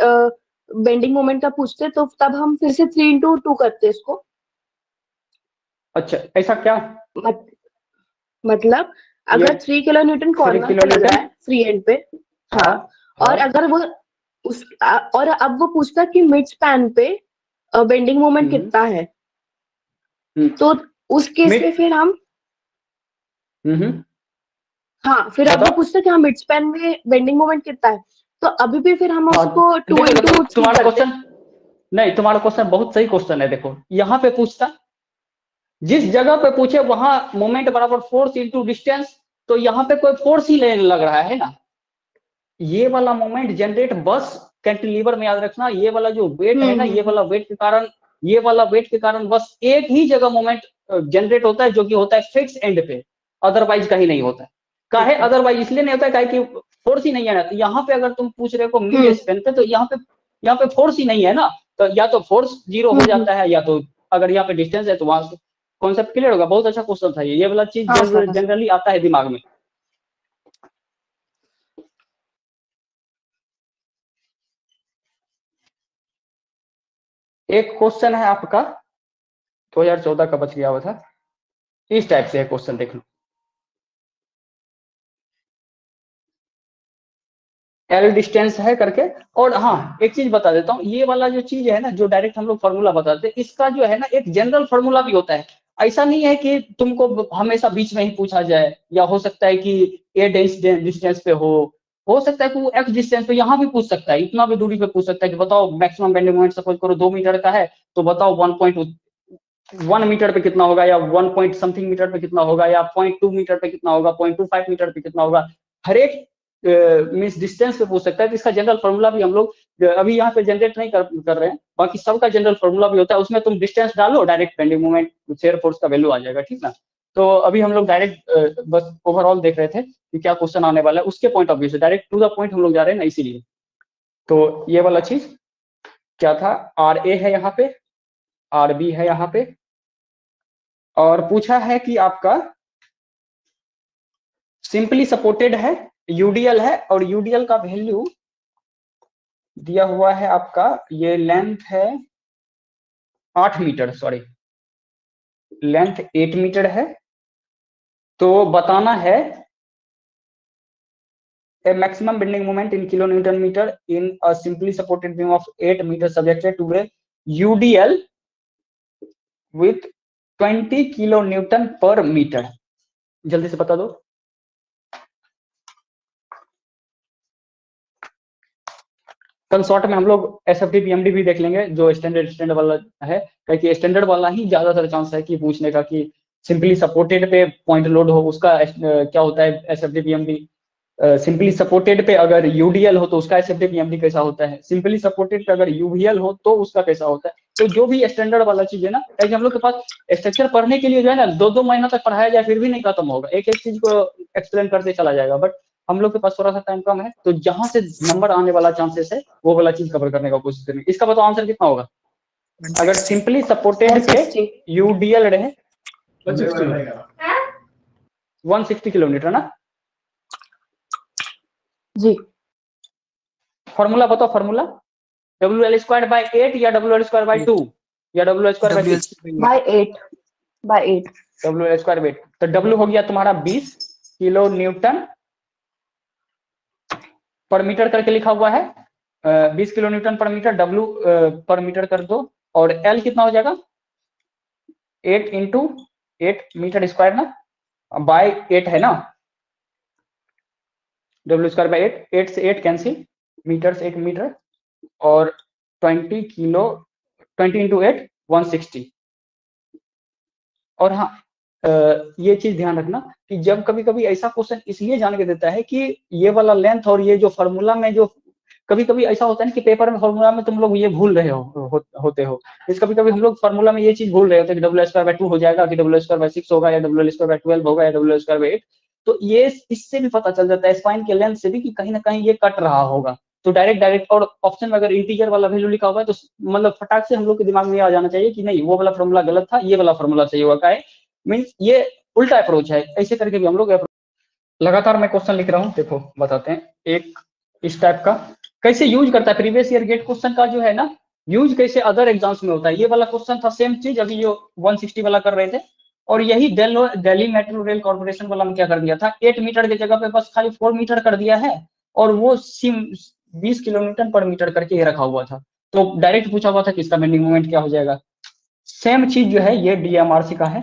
बेंडिंग मोमेंट का पूछते, तो तब हम फिर से 3 × 2 करते इसको। अच्छा, ऐसा क्या? मतलब अगर 3 किलो न्यूटन कॉर्नर पे लग रहा है फ्री एंड पे, हाँ, और अगर वो और अब वो पूछता कि मिड स्पैन पे बेंडिंग मोमेंट कितना है, तो उस केस में फिर हम हाँ, फिर अब वो पूछता कि हाँ मिड स्पैन में बेंडिंग मोमेंट कितना है, तो अभी भी फिर हम उसको 2 × 3 तुम्हारा करते। क्वेश्चन नहीं, तुम्हारा क्वेश्चन बहुत सही क्वेश्चन है। देखो यहाँ पे पूछता, जिस जगह पे पूछे वहां मोमेंट बराबर फोर्स × डिस्टेंस, तो यहाँ पे कोई फोर्स ही नहीं लग रहा है ना। ये वाला मोमेंट जनरेट बस कैंटिलीवर में, याद रखना, ये वाला जो वेट है ना, ये वाला वेट के कारण बस एक ही जगह मोमेंट जनरेट होता है, जो कि होता है फिक्स एंड पे, अदरवाइज कहीं नहीं होता है। काहे अदरवाइज इसलिए नहीं होता है, काहे कि फोर्स ही नहीं है ना। तो यहाँ पे अगर तुम पूछ रहे हो मिड स्पैन पे, तो यहाँ पे फोर्स ही नहीं है ना, तो या तो फोर्स 0 हो जाता है, या तो अगर यहाँ पे डिस्टेंस है तो वहां कॉन्सेप्ट क्लियर होगा। बहुत अच्छा क्वेश्चन था ये वाला चीज जनरली आता है दिमाग में। एक क्वेश्चन है आपका 2014 का बच गया हुआ था, इस टाइप से है क्वेश्चन, देख लो। एल डिस्टेंस है करके, और हाँ एक चीज बता देता हूँ, ये वाला जो चीज है ना, जो डायरेक्ट हम लोग फॉर्मूला बताते हैं, इसका जो है ना एक जनरल फॉर्मूला भी होता है। ऐसा नहीं है कि तुमको हमेशा बीच में ही पूछा जाए, या हो सकता है कि ए डिस्टेंस पे हो सकता है कि वो एक्स डिस्टेंस पे यहाँ भी पूछ सकता है, इतना भी दूरी पे पूछ सकता है कि बताओ मैक्सिमम बेंडिंग मोमेंट सपोज करो 2 मीटर का है, तो बताओ 1.1 मीटर पे कितना होगा, या 1 पॉइंट समथिंग मीटर पे कितना होगा, या 0.2 मीटर पे कितना होगा, 0.25 मीटर पे कितना होगा। हर एक मीन्स डिस्टेंस पे पूछ सकता है। तो इसका जनरल फॉर्मूला भी हम लोग अभी यहाँ पे जनरेट नहीं कर रहे हैं, बाकी सबका जनरल फॉर्मूला भी होता है। उसमें तुम डिस्टेंस डालो, direct bending moment shear force का वैल्यू आ जाएगा, ठीक ना। तो अभी हम लोग डायरेक्ट बस ओवरऑल देख रहे थे कि क्या क्वेश्चन आने वाला है, उसके पॉइंट ऑफ व्यू से डायरेक्ट टू द पॉइंट हम लोग जा रहे हैं ना, इसीलिए। तो ये वाला चीज क्या था, RA है यहाँ पे, RB है यहाँ पे, और पूछा है कि आपका सिंपली सपोर्टेड है, यूडीएल है, और यूडीएल का वैल्यू दिया हुआ है आपका, ये लेंथ है 8 मीटर, सॉरी लेंथ 8 मीटर है। तो बताना है a maximum bending moment in kilonewton meter in a simply supported beam of 8 meter subjected to a UDL with 20 kilonewton per meter। जल्दी से बता दो। कल शॉर्ट में हम लोग SFD PMD भी देख लेंगे, जो स्टैंडर्ड वाला है, क्योंकि स्टैंडर्ड वाला ही ज्यादातर चांस है कि पूछने का कि सिंपली सपोर्टेड पे पॉइंट लोड हो, उसका क्या होता है SFD PMD। सिंपली सपोर्टेड पे अगर यूडीएल हो तो उसका SFD PMD कैसा होता है, सिंपली सपोर्टेड पे अगर यूवीएल हो तो उसका कैसा होता है। तो जो भी स्टैंडर्ड वाला चीज है ना, क्योंकि हम लोग के पास स्ट्रक्चर पढ़ने के लिए जो है ना 2-2 महीना तक पढ़ाया जाए फिर भी नहीं खत्म होगा, एक एक चीज को एक्सप्लेन करते चला जाएगा। बट हम लोग के पास थोड़ा सा टाइम कम है, तो जहां से नंबर आने वाला चांसेस है वो वाला चीज कवर करने का कोशिश करेंगे। इसका बताओ आंसर कितना होगा, अगर सिंपली सपोर्टेड पे यूडीएल रहे 160 किलोमीटर ना जी। फॉर्मूला बताओ, फॉर्मूला WL²/8 या WL²/2 या WL²/6? by8 WL²/8। तो W हो गया तुम्हारा 20 किलो न्यूटन पर मीटर करके लिखा हुआ है, 20 kilo Newton per metre, W पर मीटर कर दो, और L कितना हो जाएगा 8 × 8 मीटर स्क्वायर ना, बाय 8 है ना, W²/8, 8 से 8 कैंसिल, मीटर से 1 मीटर, और 20 किलो 20 × 8 160। और हाँ ये चीज ध्यान रखना कि जब कभी कभी ऐसा क्वेश्चन इसलिए जान के देता है कि ये वाला लेंथ और ये जो फॉर्मूला में जो कभी कभी ऐसा होता है कि पेपर में फॉर्मूला में तुम लोग ये भूल रहे होते हो। इस कभी कभी हम लोग फॉर्मूला में ये चीज भूल रहे होते हैं कि WL²/2 हो जाएगा, कि WL²/6 होगा, या WL²/12 होगा, या WL²/8। तो ये इससे भी पता चल जाता है, स्पाइन के लेंथ से भी, कि कहीं ना कहीं ये कट रहा होगा। तो डायरेक्ट और ऑप्शन में अगर इंटीजर वाला वैल्यू लिखा हुआ है तो मतलब फटाक से हम लोग के दिमाग में आ जाना चाहिए कि नहीं वो वाला फॉर्मूला गलत था, ये वाला फॉर्मूला सही हुआ का है। मीन्स ये उल्टा अप्रोच है, ऐसे करके भी हम लोग लगातार मैं क्वेश्चन लिख रहा हूँ, देखो बताते हैं। एक इस टाइप का कैसे यूज करता है प्रीवियस ईयर गेट क्वेश्चन का जो है ना, यूज कैसे अदर एग्जाम्स में होता है। ये वाला क्वेश्चन था सेम चीज अभी जो 160 वाला कर रहे थे, और यही दिल्ली मेट्रो रेल कॉर्पोरेशन वाला में क्या कर दिया था, 8 मीटर की जगह पे बस खाली 4 मीटर कर दिया है, और वो 20 किलोमीटर पर मीटर करके ये रखा हुआ था। तो डायरेक्ट पूछा हुआ था कि इसका बेंडिंग मोमेंट क्या हो जाएगा। सेम चीज जो है ये डीएमआरसी का है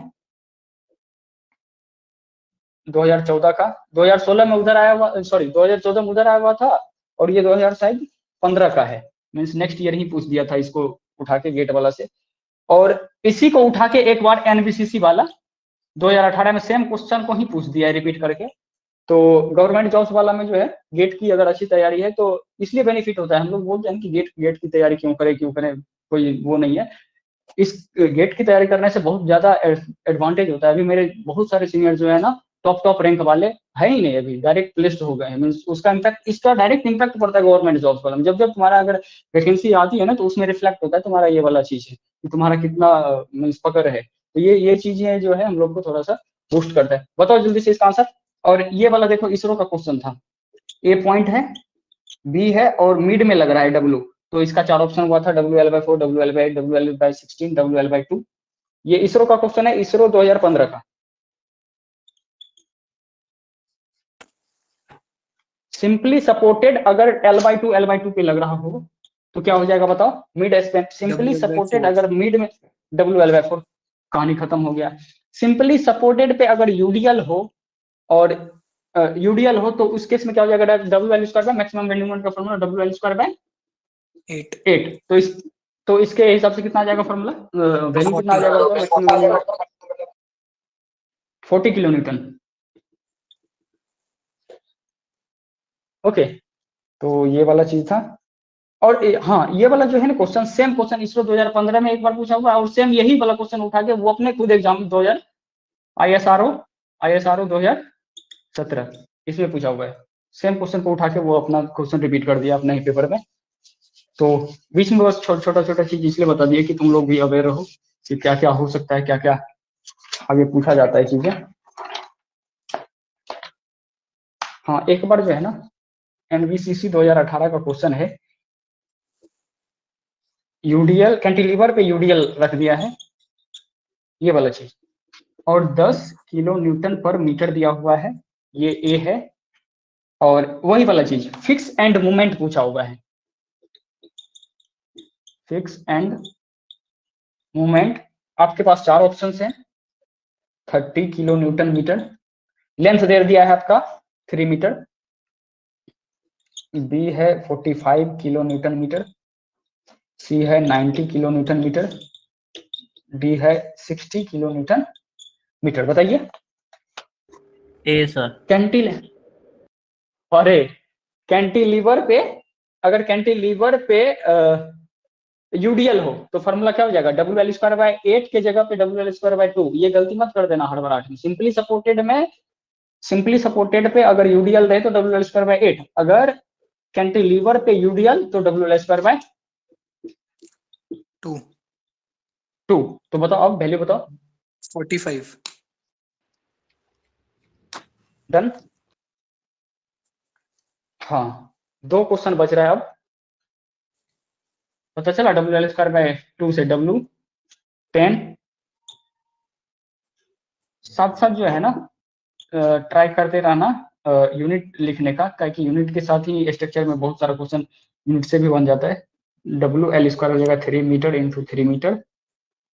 2014 का, 2016 में उधर आया हुआ, सॉरी 2014 में उधर आया हुआ था, और ये 2015 का है। मीन्स नेक्स्ट ईयर ही पूछ दिया था इसको उठा के गेट वाला से। और इसी को उठा के एक बार एनबीसीसी वाला 2018 में सेम क्वेश्चन को ही पूछ दिया है रिपीट करके। तो गवर्नमेंट जॉब्स वाला में जो है गेट की अगर अच्छी तैयारी है तो इसलिए बेनिफिट होता है। हम लोग बोलते हैं कि गेट की तैयारी क्यों करें, कोई वो नहीं है। इस गेट की तैयारी करने से बहुत ज्यादा एडवांटेज होता है। अभी मेरे बहुत सारे सीनियर जो है ना टॉप रैंक वाले है ही नहीं, अभी डायरेक्ट प्लेस्ड हो गए हैं। मींस उसका इम्पैक्ट, इसका डायरेक्ट इम्पैक्ट पड़ता है गवर्नमेंट जॉब्स वाला में। जब तुम्हारा अगर वैकेंसी आती है ना तो उसमें रिफ्लेक्ट होता है तुम्हारा ये वाला चीज है कि तुम्हारा कितना मीन्स पकड़ है। तो ये चीजें जो है हम लोग को थोड़ा सा बूस्ट करता है। बताओ जल्दी से इसका आंसर। और ये वाला देखो इसरो का क्वेश्चन था, ए पॉइंट है, बी है और मिड में लग रहा है डब्ल्यू। तो इसका 4 ऑप्शन हुआ था, WL/4, WL/8, WL/16, WL/2। ये इसरो का क्वेश्चन है, इसरो 2015 का। सिंपली सपोर्टेड अगर L/2 L/2 पे लग रहा हो तो क्या हो जाएगा बताओ, मिड स्पैन। सिंपली सपोर्टेड अगर मिड में WL/4, कहानी खत्म हो गया। सिंपली सपोर्टेड पे अगर यूडीएल हो, और यूडीएल हो तो उस केस में क्या हो जाएगा, WL² by maximum bending moment का फॉर्मूला WL² बाय 8। तो इसके हिसाब से कितना आ जाएगा फॉर्मूला, वैल्यू कितना आ जाएगा, 40 किलो न्यूटन। ओके, तो ये वाला चीज था। और हाँ ये वाला जो है ना क्वेश्चन, सेम क्वेश्चन इसरो 2015 में एक बार पूछा हुआ, और सेम यही वाला क्वेश्चन उठा के वो अपने खुद एग्जाम 2000 ISRO 2017 इसमें पूछा हुआ है। सेम क्वेश्चन को उठा के वो अपना क्वेश्चन रिपीट कर दिया अपने ही पेपर में। तो बीच में बस छोटा चीज इसलिए बता दिए कि तुम लोग भी अवेयर रहो कि क्या क्या हो सकता है, क्या क्या आगे पूछा जाता है चीजें। हाँ एक बार जो है ना NBCC 2018 का क्वेश्चन है, यूडीएल कैंटिलीवर पे यूडीएल रख दिया है, ये वाला चीज, और 10 किलो न्यूटन पर मीटर दिया हुआ है, ये ए है। और वही वाला चीज फिक्स एंड मूवमेंट पूछा हुआ है, फिक्स एंड मूवमेंट। आपके पास 4 ऑप्शंस हैं, 30 किलो न्यूटन मीटर, लेंथ दे दिया है आपका 3 मीटर, बी है 45 किलो न्यूटन मीटर, सी है 90 किलो न्यूटन मीटर, डी है 60 किलो न्यूटन मीटर। बताइए। ए सर। अरे कैंटिलीवर पे, अगर कैंटिलीवर पे यूडीएल हो तो फॉर्मूला क्या हो जाएगा, WL² बाय 8 के जगह पे WL² बाय 2। ये गलती मत कर देना हर बार 8 में। सिंपली सपोर्टेड पे अगर यूडीएल रहे तो WL² बाय 8, अगर कैंटिलीवर पे यूडीएल तो WL² बाय 2। तो बताओ अब वैल्यू बताओ। 45। डन। हाँ 2 क्वेश्चन बच रहा है अब। पता चला WL² बाय 2 से W10। साथ साथ जो है ना ट्राई करते रहना यूनिट लिखने का, ताकि यूनिट के साथ ही स्ट्रक्चर में बहुत सारा क्वेश्चन यूनिट से भी बन जाता है। WL² हो जाएगा 3 मीटर इंटू 3 मीटर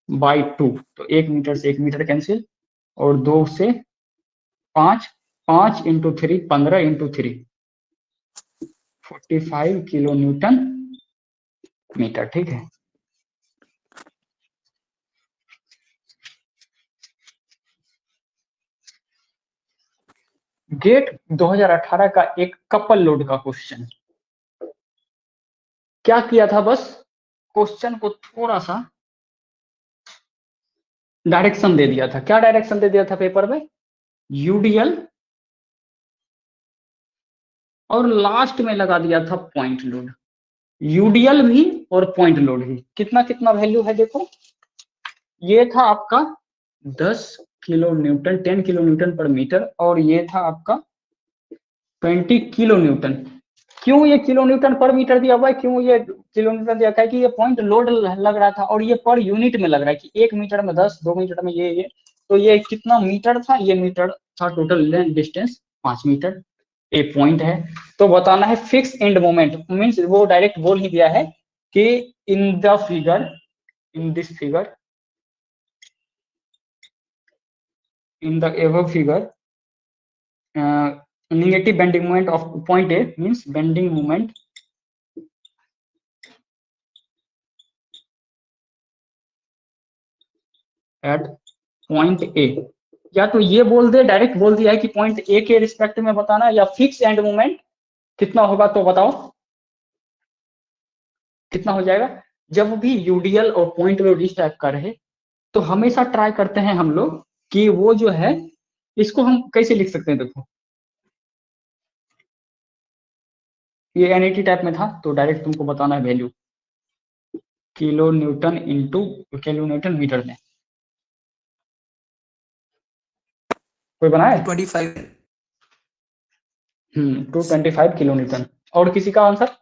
बाई 2, तो 1 मीटर से 1 मीटर कैंसिल, और 2 से 5, 5 into 3 15 into 3 45 kilonewton metre. ठीक है, गेट 2018 का एक कपल लोड का क्वेश्चन। क्या किया था, बस क्वेश्चन को थोड़ा सा डायरेक्शन दे दिया था। क्या डायरेक्शन दे दिया था पेपर में, यूडीएल और लास्ट में लगा दिया था पॉइंट लोड, यूडीएल भी और पॉइंट लोड भी। कितना कितना वैल्यू है देखो, ये था आपका 10 kilo Newton 10 kilo Newton per metre, और ये था आपका 20 किलो न्यूटन। क्यों ये किलो न्यूटन पर मीटर दिया हुआ है, क्यों ये किलो न्यूटन दिया है, कि ये पॉइंट लोड लग रहा था और ये पर यूनिट में लग रहा है कि 1 मीटर में 10, 2 मीटर में ये, तो ये कितना मीटर था, ये मीटर था, टोटल लेंथ डिस्टेंस 5 मीटर, ए पॉइंट है। तो बताना है फिक्स एंड मोमेंट, मीन्स वो डायरेक्ट बोल ही दिया है कि in the figure, in this figure, in the above figure, negative bending moment of point A means bending moment at point A। या तो ये बोल दे, डायरेक्ट बोल दिया है कि पॉइंट A के रिस्पेक्ट में बताना, या फिक्स एंड मोमेंट कितना होगा, तो बताओ कितना हो जाएगा। जब भी यूडीएल और पॉइंट लोड इस टाइप का रहे तो हमेशा ट्राई करते हैं हम लोग कि वो जो है, इसको हम कैसे लिख सकते हैं, देखो ये एनईटी टाइप में था तो डायरेक्ट तुमको बताना है value, kilonewton into kilonewton metre में। कोई बनाए 225 225 किलो न्यूटन। और किसी का आंसर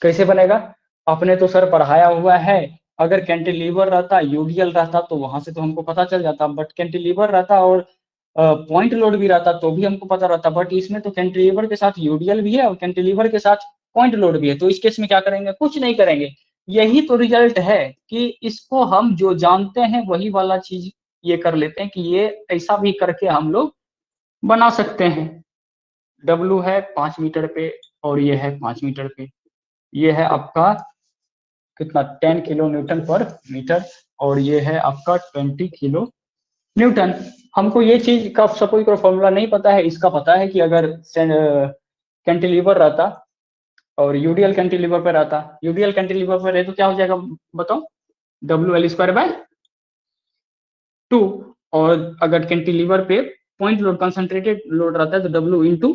कैसे बनेगा, आपने तो सर पढ़ाया हुआ है, अगर कैंटिलीवर रहता यूडीएल रहता तो वहां से तो हमको पता चल जाता, बट कैंटिलीवर रहता और पॉइंट लोड भी रहता तो भी हमको पता रहता, बट इसमें तो कैंटिलीवर के साथ यूडीएल भी है और कैंटिलीवर के साथ पॉइंट लोड भी है। तो इस केस में क्या करेंगे, कुछ नहीं करेंगे, यही तो रिजल्ट है कि इसको हम जो जानते हैं वही वाला चीज ये कर लेते हैं कि ये ऐसा भी करके हम लोग बना सकते हैं। W है 5 मीटर पे और ये है 5 मीटर पे, ये है आपका कितना 10 किलो न्यूटन पर मीटर, और ये है आपका 20 किलो न्यूटन। हमको ये चीज का सपोज करो फॉर्मूला नहीं पता है, इसका पता है कि अगर कैंटिलीवर रहता और यूडीएल कैंटिलीवर पर रहता, यूडीएल कैंटिलीवर पर है तो क्या हो जाएगा बताओ, WL² 2, और अगर कैंटिलीवर पे पॉइंट लोड कंसंट्रेटेड लोड रहता है तो W इंटू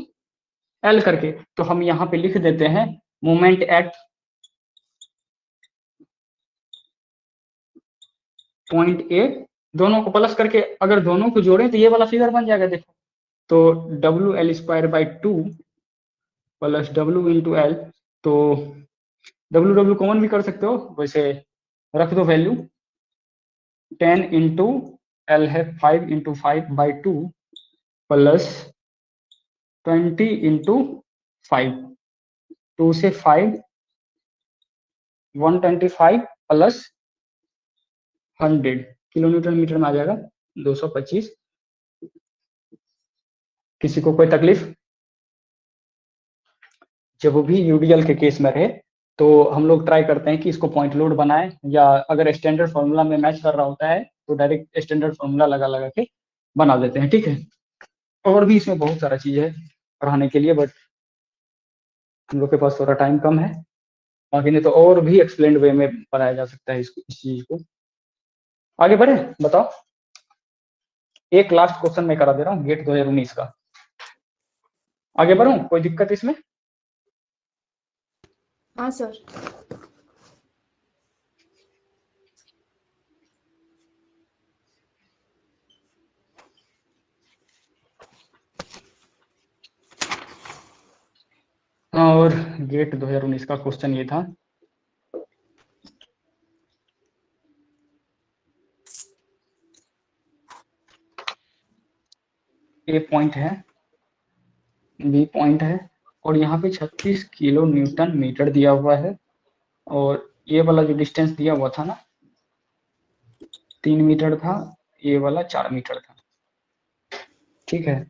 एल करके। तो हम यहाँ पे लिख देते हैं मोमेंट एट पॉइंट ए, दोनों को प्लस करके अगर दोनों को जोड़ें तो ये वाला फिगर बन जाएगा देखो, तो WL² 2 plus W into L, तो W कॉमन भी कर सकते हो, वैसे रख दो वैल्यू, 10 इंटू एल है 5 इंटू 5/2 प्लस 20 इंटू 5, 2 से 5 125 प्लस 100 किलो न्यूटन मीटर में आ जाएगा 225। किसी को कोई तकलीफ, जब भी यूडीएल के केस में रहे तो हम लोग ट्राई करते हैं कि इसको पॉइंट लोड बनाएं, या अगर स्टैंडर्ड फॉर्मूला में मैच कर रहा होता है तो डायरेक्ट स्टैंडर्ड फॉर्मूला लगा लगा के बना देते हैं, ठीक है। और भी इसमें बहुत सारा चीज है पढ़ाने के लिए, बट हम लोग के पास थोड़ा टाइम कम है, बाकी नहीं तो और भी एक्सप्लेन वे में पढ़ाया जा सकता है इस चीज को। आगे बढ़े, बताओ। एक लास्ट क्वेश्चन मैं करा दे रहा हूँ गेट 2019 का, आगे बढ़ूं, कोई दिक्कत इसमें। हाँ सर। और गेट 2019 का क्वेश्चन ये था, ए पॉइंट है, बी पॉइंट है, और यहाँ पे 36 किलो न्यूटन मीटर दिया हुआ है, और ये वाला जो डिस्टेंस दिया हुआ था ना 3 मीटर था, ये वाला 4 मीटर था, ठीक है।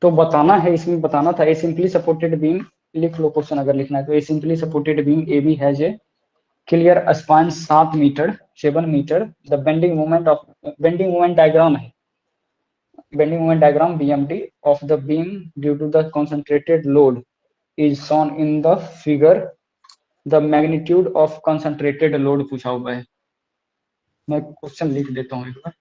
तो बताना है, इसमें बताना था ए सिंपली सपोर्टेड बीम, लिख लो क्वेश्चन अगर लिखना है तो, A simply supported beam A B has a clear span 7 metre 7 metre, the bending moment diagram है, bending moment diagram BMD of the beam due to the concentrated load is shown in the figure, the magnitude of concentrated load पूछा हुआ है। मैं question लिख देता हूँ एक बार,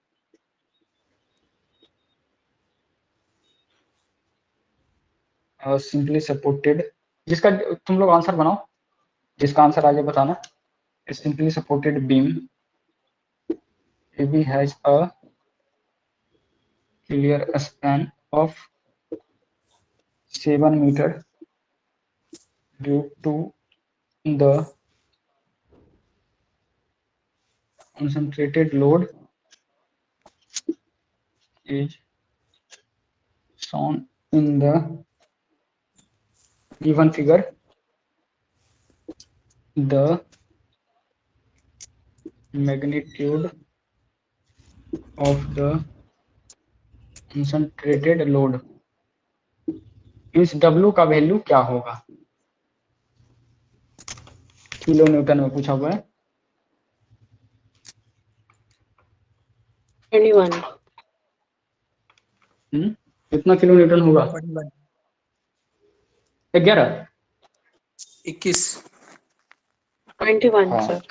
simply supported, जिसका तुम लोग आंसर बनाओ, जिसका आंसर आगे बताना। Simply supported beam AB has a clear span of 7 meter due to the concentrated load is shown in the given figure. The magnitude of the concentrated load इस W का value क्या होगा? Kilo Newton में पूछा हुआ है। 21। कितना kilo Newton होगा? 11 21 21 हाँ। सर।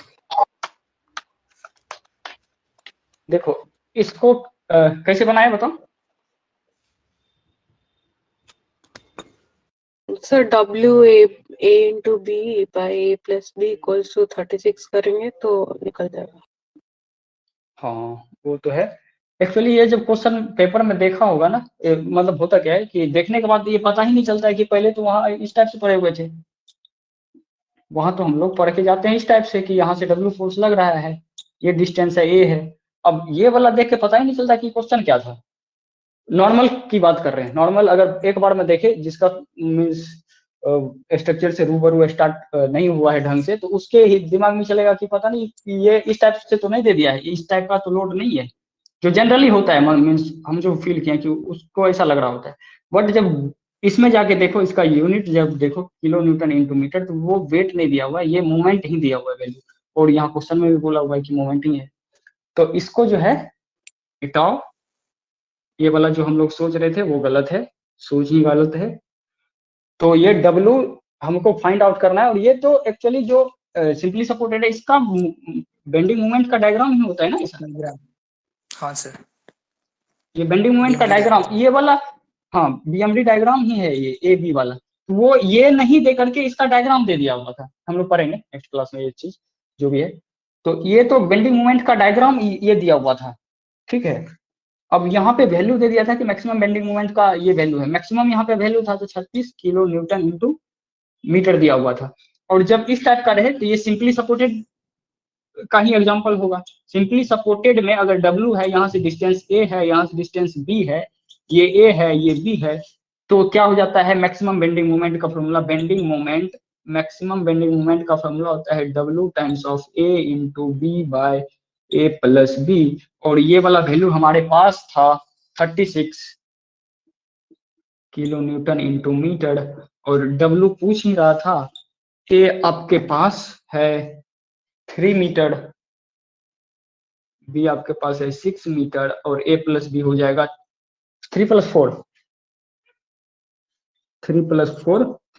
देखो इसको कैसे बनाए बताओ। Sir WA into B by A plus B equals to 36 करेंगे तो निकल जाएगा। हाँ वो तो है। एक्चुअली ये जब क्वेश्चन पेपर में देखा होगा ना, मतलब होता क्या है कि देखने के बाद ये पता ही नहीं चलता है कि पहले तो वहाँ इस टाइप से पढ़े हुए थे। वहां तो हम लोग पढ़ के जाते हैं इस टाइप से कि यहाँ से W फोर्स लग रहा है, ये डिस्टेंस है A है। अब ये वाला देख के पता ही नहीं चलता कि क्वेश्चन क्या था। नॉर्मल की बात कर रहे हैं, नॉर्मल अगर एक बार में देखे जिसका मीन्स स्ट्रक्चर से रूबरू स्टार्ट नहीं हुआ है ढंग से, तो उसके ही दिमाग में चलेगा कि पता नहीं ये इस टाइप से तो नहीं दे दिया है, इस टाइप का तो लोड नहीं है, जो जनरली होता है। मीन्स हम जो फील किए कि उसको ऐसा लग रहा होता है। बट जब इसमें जाके देखो इसका यूनिट जब देखो किलो न्यूटन इंटू मीटर, तो वो वेट नहीं दिया हुआ है, ये मूवमेंट ही दिया हुआ है वैल्यू। और यहाँ क्वेश्चन में भी बोला हुआ है कि मूवमेंट ही है। तो इसको जो है हटाओ, ये वाला जो हम लोग सोच रहे थे वो गलत है, सोच ही गलत है। तो ये W हमको फाइंड आउट करना है। और ये तो एक्चुअली जो सिंपली सपोर्टेड है इसका बेंडिंग मोमेंट का डायग्राम ही होता है ना ऐसा। हाँ सर, ये बेंडिंग मोमेंट का डायग्राम ये वाला, हाँ BMD डायग्राम ही है ये AB वाला। वो ये नहीं दे करके इसका डायग्राम दे दिया हुआ था, हम लोग पढ़ेंगे नेक्स्ट क्लास में ये चीज जो भी है। तो ये तो बेंडिंग मोमेंट का डायग्राम ये दिया हुआ था, ठीक है। अब यहाँ पे वैल्यू दे दिया था कि मैक्सिमम बेंडिंग मोमेंट का ये वैल्यू है, मैक्सिमम यहाँ पे वैल्यू था तो 36 किलो न्यूटन इंटू मीटर दिया हुआ था। और जब इस टाइप का रहे तो ये सिंपली सपोर्टेड का ही एग्जांपल होगा। सिंपली सपोर्टेड में अगर W है, यहाँ से डिस्टेंस A है, यहाँ से डिस्टेंस B है, ये A है ये B है, तो क्या हो जाता है मैक्सिमम बेंडिंग मोमेंट का formula, bending moment maximum bending moment का फॉर्मूला होता है W times of A into B by A plus B। और ये वाला वैल्यू हमारे पास था 36 किलो न्यूटन इंटू मीटर। और W पूछ ही रहा था A आपके पास है 3 मीटर, B आपके पास है 6 मीटर, और A प्लस B हो जाएगा 3 plus 4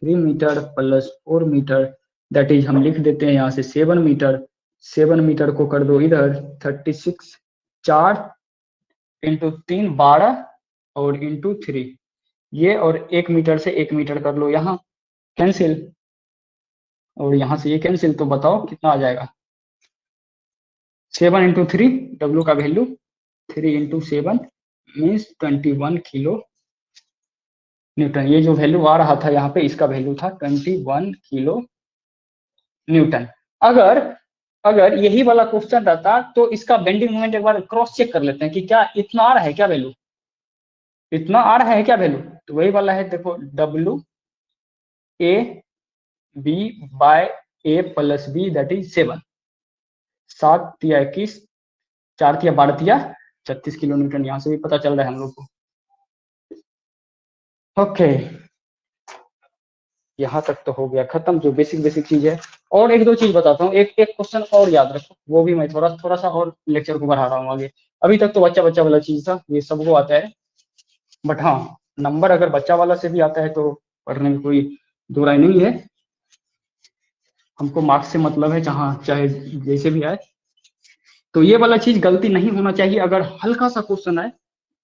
3 metre plus 4 metre, that is हम लिख देते हैं यहाँ से 7 मीटर। 7 मीटर को कर दो इधर, 36 4 इंटू 3 12 और इंटू 3, ये और 1 मीटर से 1 मीटर कर लो यहाँ कैंसिल, और यहाँ से ये कैंसिल, तो बताओ कितना आ जाएगा। 7 इंटू 3 W का value 3 into 7 means 21 kilo Newton. ये जो वैल्यू आ रहा था यहाँ पे इसका वैल्यू था 21 किलो न्यूटन। अगर अगर यही वाला क्वेश्चन रहता तो इसका बेंडिंग मोमेंट एक बार क्रॉस चेक कर लेते हैं कि क्या इतना आ रहा है क्या वैल्यू, इतना आ रहा है क्या वैल्यू। तो वही वाला है, देखो W A B by A plus B that is 7, 7 तिया 21, 4 तिया 12 तिया 36 किलो न्यूटन, यहाँ से भी पता चल रहा है हम लोग को। ओके यहाँ तक तो हो गया खत्म जो बेसिक बेसिक चीज है। और एक दो चीज बताता हूँ, एक एक क्वेश्चन और याद रखो, वो भी मैं थोड़ा सा और लेक्चर को बढ़ा रहा हूँ आगे। अभी तक तो बच्चा बच्चा वाला चीज था, ये सबको आता है। बट हाँ नंबर अगर बच्चा वाला से भी आता है तो पढ़ने में कोई दो राय नहीं है। हमको मार्क्स से मतलब है, जहाँ चाहे जैसे भी आए। तो ये वाला चीज गलती नहीं होना चाहिए। अगर हल्का सा क्वेश्चन आए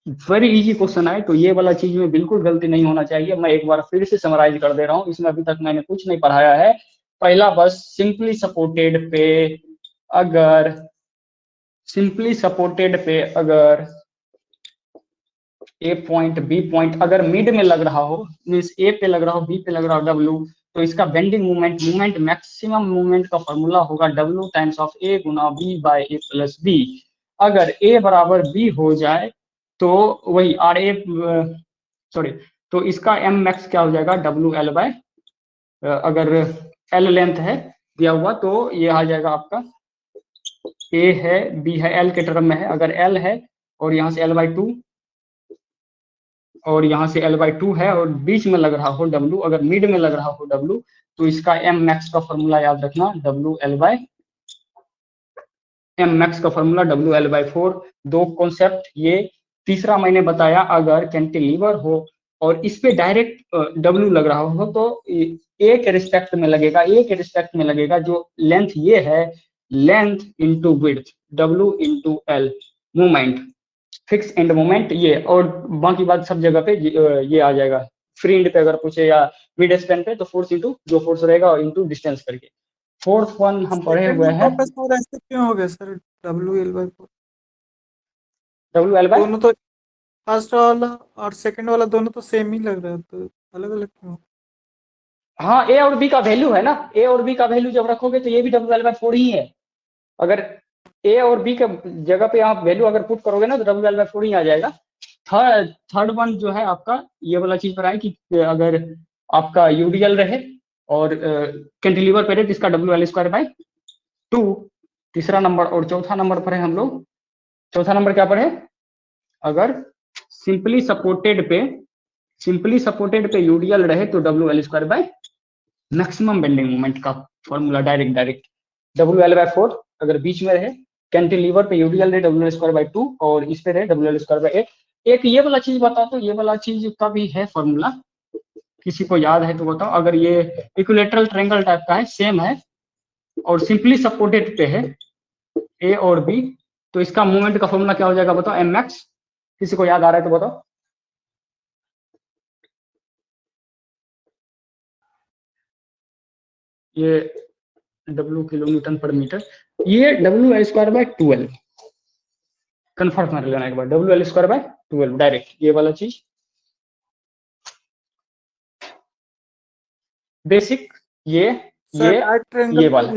वेरी इजी क्वेश्चन है, तो ये वाला चीज में बिल्कुल गलती नहीं होना चाहिए। मैं एक बार फिर से समराइज कर दे रहा हूँ, इसमें अभी तक मैंने कुछ नहीं पढ़ाया है। पहला बस सिंपली सपोर्टेड पे अगर ए पॉइंट बी पॉइंट अगर मिड में लग रहा हो, मीन्स ए पे लग रहा हो, बी पे लग रहा हो डब्ल्यू, तो इसका बेंडिंग मोमेंट मैक्सिमम मोमेंट का फॉर्मूला होगा डब्ल्यू टाइम्स ऑफ ए गुना B by A plus B. अगर ए बराबर बी हो जाए तो वही आर ए सॉरी, तो इसका एम मैक्स क्या हो जाएगा डब्ल्यू एल बाय, अगर एल लेंथ है दिया हुआ तो ये आ जाएगा आपका ए है बी है एल के टर्म में है, अगर एल है और यहाँ से एल बाई टू और यहाँ से एल बाई टू है और बीच में लग रहा हो डब्ल्यू, अगर मिड में लग रहा हो डब्ल्यू, तो इसका एम मैक्स का फॉर्मूला याद रखना W L by M max का फॉर्मूला डब्ल्यू एल बाई 4। दो कॉन्सेप्ट ये। तीसरा मैंने बताया अगर कैंटिलीवर हो और इस पे डायरेक्ट डब्ल्यू लग रहा हो तो ए के रिस्पेक्ट में लगेगा, ए के रिस्पेक्ट में लगेगा जो लेंथ ये है, length into width W into L movement, fix end moment ये, और बाकी बात सब जगह पे ये आ जाएगा। फ्री एंड पे अगर पूछे या मिड स्पैन पे तो फोर्स इंटू जो फोर्स रहेगा इंटू डिस्टेंस करके। फोर्थ वन हम पढ़े हुए हैं सर ऐसे क्यों हो गया sir W L by 4? W L by दोनों तो फर्स्ट वाला और सेकंड वाला दोनों तो सेम ही लग रहा है, तो अलग अलग क्यों? हाँ, ए और बी का वैल्यू है ना, ए और बी का वैल्यू जब रखोगे तो ये भी डब्ल्यू एल बाई 4 ही है। अगर ए और बी के जगह पे आप वैल्यू अगर पुट करोगे ना तो डब्ल्यू एल बाई 4 ही आ जाएगा। थर्ड वन जो है आपका ये वाला चीज पर आए कि अगर आपका यूडीएल रहे और कैंटिलीवर पे रहे तो इसका डब्ल्यू एल स्क्वायर बाई 2। तीसरा नंबर और चौथा नंबर पर है हम लोग। चौथा नंबर क्या पर है, अगर सिंपली सपोर्टेड पे यूडीएल रहे तो W L square by maximum bending moment का formula direct W L by 4 अगर बीच में रहे, कैंटिलीवर पे यूडीएल रहे डब्ल्यू एल स्क्वायर बाई 2 और इस पे रहे डब्ल्यू एल स्क्वायर बाई 8। एक ये वाला चीज बताओ तो ये वाला चीज का भी है फॉर्मूला, किसी को याद है तो बताओ। अगर ये इक्विलेटरल ट्रायंगल टाइप का है, सेम है और सिंपली सपोर्टेड पे है ए और बी, तो इसका मूवमेंट का फॉर्मूला क्या हो जाएगा बताओ, एम मैक्स। किसी को याद आ रहा है तो बताओ। ये W kilo Newton per metre, ये W L square by 12 confirm कर लेना एक बार, W L square by 12 direct ये वाला चीज बेसिक। ये वाला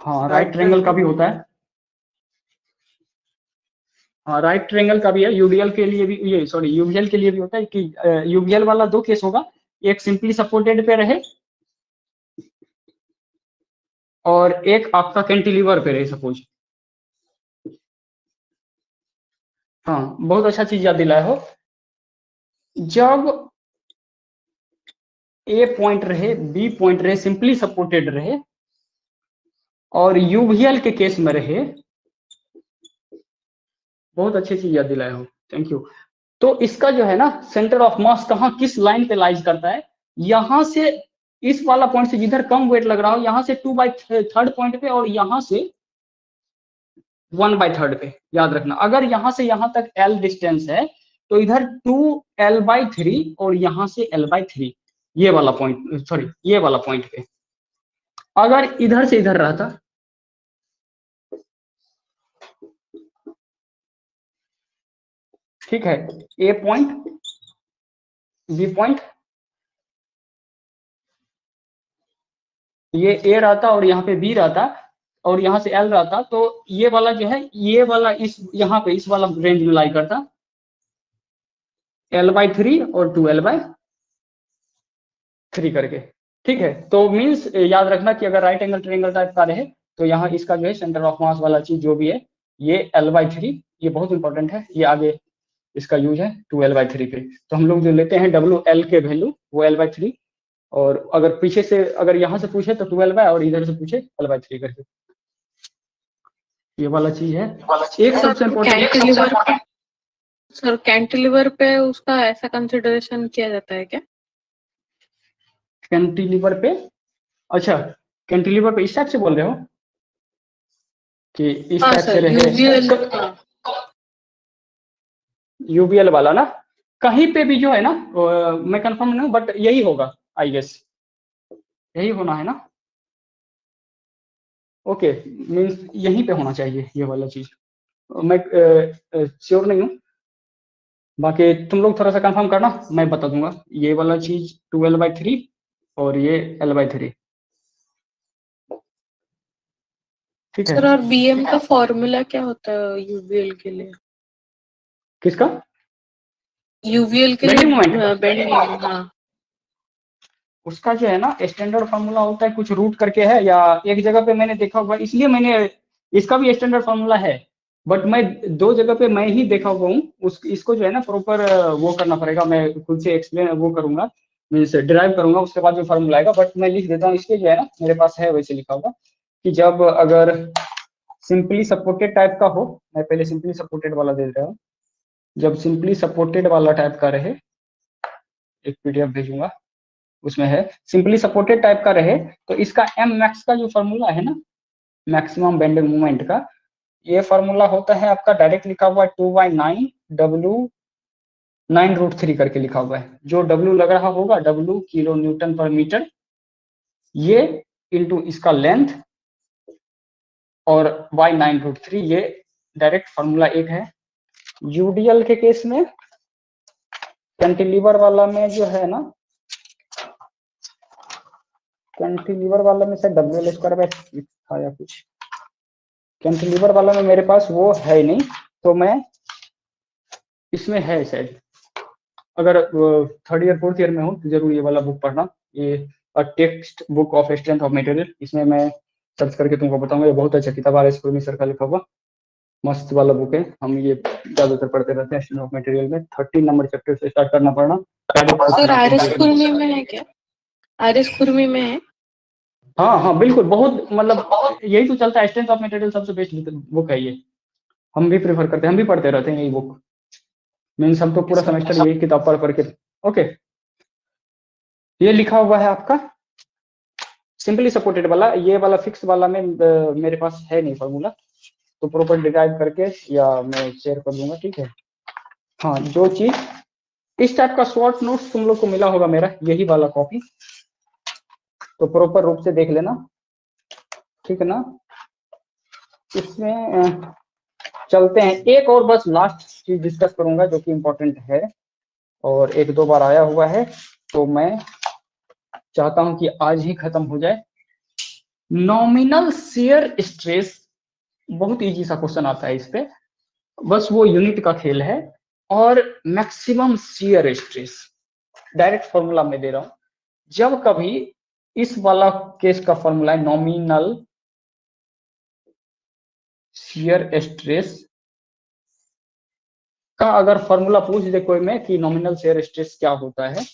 हाँ राइट ट्रायंगल का भी होता है, हाँ राइट ट्रायंगल का भी है, यूडीएल के लिए भी, ये सॉरी यूवीएल के लिए भी होता है कि यूवीएल वाला दो केस होगा, एक सिंपली सपोर्टेड पे रहे और एक आपका कैंटिलीवर पे रहे सपोज। हाँ बहुत अच्छा चीज याद दिलाया हो। जब ए पॉइंट रहे बी पॉइंट रहे सिंपली सपोर्टेड रहे और यूवीएल के केस में रहे, बहुत अच्छी चीज याद दिलाए हो, थैंक यू। तो इसका जो है ना सेंटर ऑफ मास कहाँ किस लाइन पे लाइज करता है, यहां से इस वाला पॉइंट से जिधर कम वेट लग रहा हो यहां से 2/3 पॉइंट पे और यहां से 1/3 पे। याद रखना अगर यहां से यहां तक L डिस्टेंस है तो इधर 2L/3 और यहां से L/3, ये वाला पॉइंट सॉरी ये वाला पॉइंट पे अगर इधर से इधर रहता, ठीक है, ए पॉइंट बी पॉइंट, ये ए रहता और यहाँ पे बी रहता और यहाँ से एल रहता, तो ये वाला जो है ये वाला इस यहाँ पे इस वाला रेंज में लाई करता L/3 और 2L/3 करके। ठीक है, तो मीन्स याद रखना कि अगर राइट एंगल ट्रायंगल टाइप का रहे तो यहाँ इसका जो है सेंटर ऑफ मास वाला चीज जो भी है ये L/3, ये बहुत इंपॉर्टेंट है, ये आगे इसका यूज है 2L/3 पे। तो हम लोग जो लेते हैं WL के वैल्यू वो L/3, और अगर पीछे से अगर यहाँ से पूछे तो 12 और इधर से पूछे L/3 करके, ये वाला चीज है। एक सबसे इम्पोर्टेंट सर कैंटिलीवर पे उसका ऐसा कंसिडरेशन किया जाता है क्या? कैंटिलीवर पे, अच्छा कैंटिलीवर पे इस टाइप से बोल रहे हो कि इस टाइप से रहे, यूबीएल वाला ना, कहीं पे भी जो है ना मैं कंफर्म नहीं हूँ, बट यही होगा आई गेस, यही होना है ना। ओके, मीन्स यहीं पे होना चाहिए ये वाला चीज, मैं श्योर नहीं हूँ। बाकी तुम लोग थोड़ा सा कंफर्म करना, मैं बता दूंगा। ये वाला चीज 2L/3 और ये L/3, ठीक है। सर और बीएम का फॉर्मूला क्या होता है यूवीएल के लिए? किसका? यूवीएल के बेंडिंग लिए मोमेंट, बेंडिंग मोमेंट, हाँ। उसका जो है ना स्टैंडर्ड फार्मूला होता है, कुछ रूट करके है, या एक जगह पे मैंने देखा हुआ, इसलिए मैंने, इसका भी स्टैंडर्ड फार्मूला है, बट मैं 2 जगह पे मैं ही देखा हुआ हूँ। उस इसको जो है ना प्रॉपर वो करना पड़ेगा, मैं खुद से एक्सप्लेन वो करूंगा, मीन्स डिराइव करूंगा, उसके बाद जो फार्मूला आएगा। बट मैं लिख देता हूँ, इसके जो है ना मेरे पास है वैसे लिखा हुआ, कि जब अगर सिंपली सपोर्टेड टाइप का हो, मैं पहले सिंपली सपोर्टेड वाला दे रहा हूँ, जब सिंपली सपोर्टेड वाला टाइप का रहे, एक पीडीएफ भेजूंगा, उसमें है सिंपली सपोर्टेड टाइप का रहे, तो इसका एम मैक्स का जो फॉर्मूला है ना, मैक्सिमम बेंडिंग मोमेंट का, ये फॉर्मूला होता है आपका, डायरेक्ट लिखा हुआ है 2/9 W 9√3 करके लिखा हुआ है। जो W लग रहा होगा, W kilo Newton per metre, ये इंटू इसका लेंथ, और y 9√3, ये डायरेक्ट फॉर्मूला एक है। यूडीएल के केस में, कैंटिलीवर वाला में जो है ना, कैंटिलीवर वाला में शायद WL² था या कुछ, कैंटिलीवर वाला में मेरे पास वो है नहीं, तो मैं इसमें है शायद, अगर 3rd ईयर 4th ईयर में हो तो जरूर ये वाला बुक पढ़ना, ये text book of strength of material, इसमें मैं सर्च करके तुमको बताऊंगा। ये बहुत अच्छा किताब है, स्कूल में सर का लिखा हुआ मस्त वाला बुक है, हम ये ज्यादातर पढ़ते रहते हैं स्ट्रेंथ ऑफ मटेरियल में। 13 नंबर चैप्टर से स्टार्ट करना पड़ना। सर आरएस कुर्मी में है क्या? आरएस कुर्मी में है? हाँ हाँ बिल्कुल, बहुत मतलब यही तो चलता है, स्ट्रेंथ ऑफ मटेरियल सबसे बेस्ट बुक है ये, हम भी प्रेफर करते हैं, हम भी पढ़ते रहते हैं यही बुक, मीन्स हम तो पूरा सेमेस्टर यही किताब पढ़ के। ओके, ये लिखा हुआ है आपका सिंपली सपोर्टेड वाला, ये वाला फिक्स वाला में मेरे पास है नहीं फॉर्मूला, तो प्रॉपर डिराइव करके या मैं शेयर कर दूंगा, ठीक है। हाँ, जो चीज इस टाइप का शॉर्ट नोट्स तुम लोग को मिला होगा मेरा, यही वाला कॉपी, तो प्रॉपर रूप से देख लेना, ठीक है ना। इसमें चलते हैं, एक और बस लास्ट चीज डिस्कस करूंगा जो कि इम्पोर्टेंट है, और 1-2 बार आया हुआ है, तो मैं चाहता हूं कि आज ही खत्म हो जाए। नॉमिनल शियर स्ट्रेस, बहुत इजी सा क्वेश्चन आता है इस पे, बस वो यूनिट का खेल है। और maximum shear stress, direct formula में दे रहा हूं, जब कभी इस वाला केस का फॉर्मूला है नॉमिनल शियर स्ट्रेस का, अगर फॉर्मूला पूछ दे कोई में कि नॉमिनल शियर स्ट्रेस क्या होता है,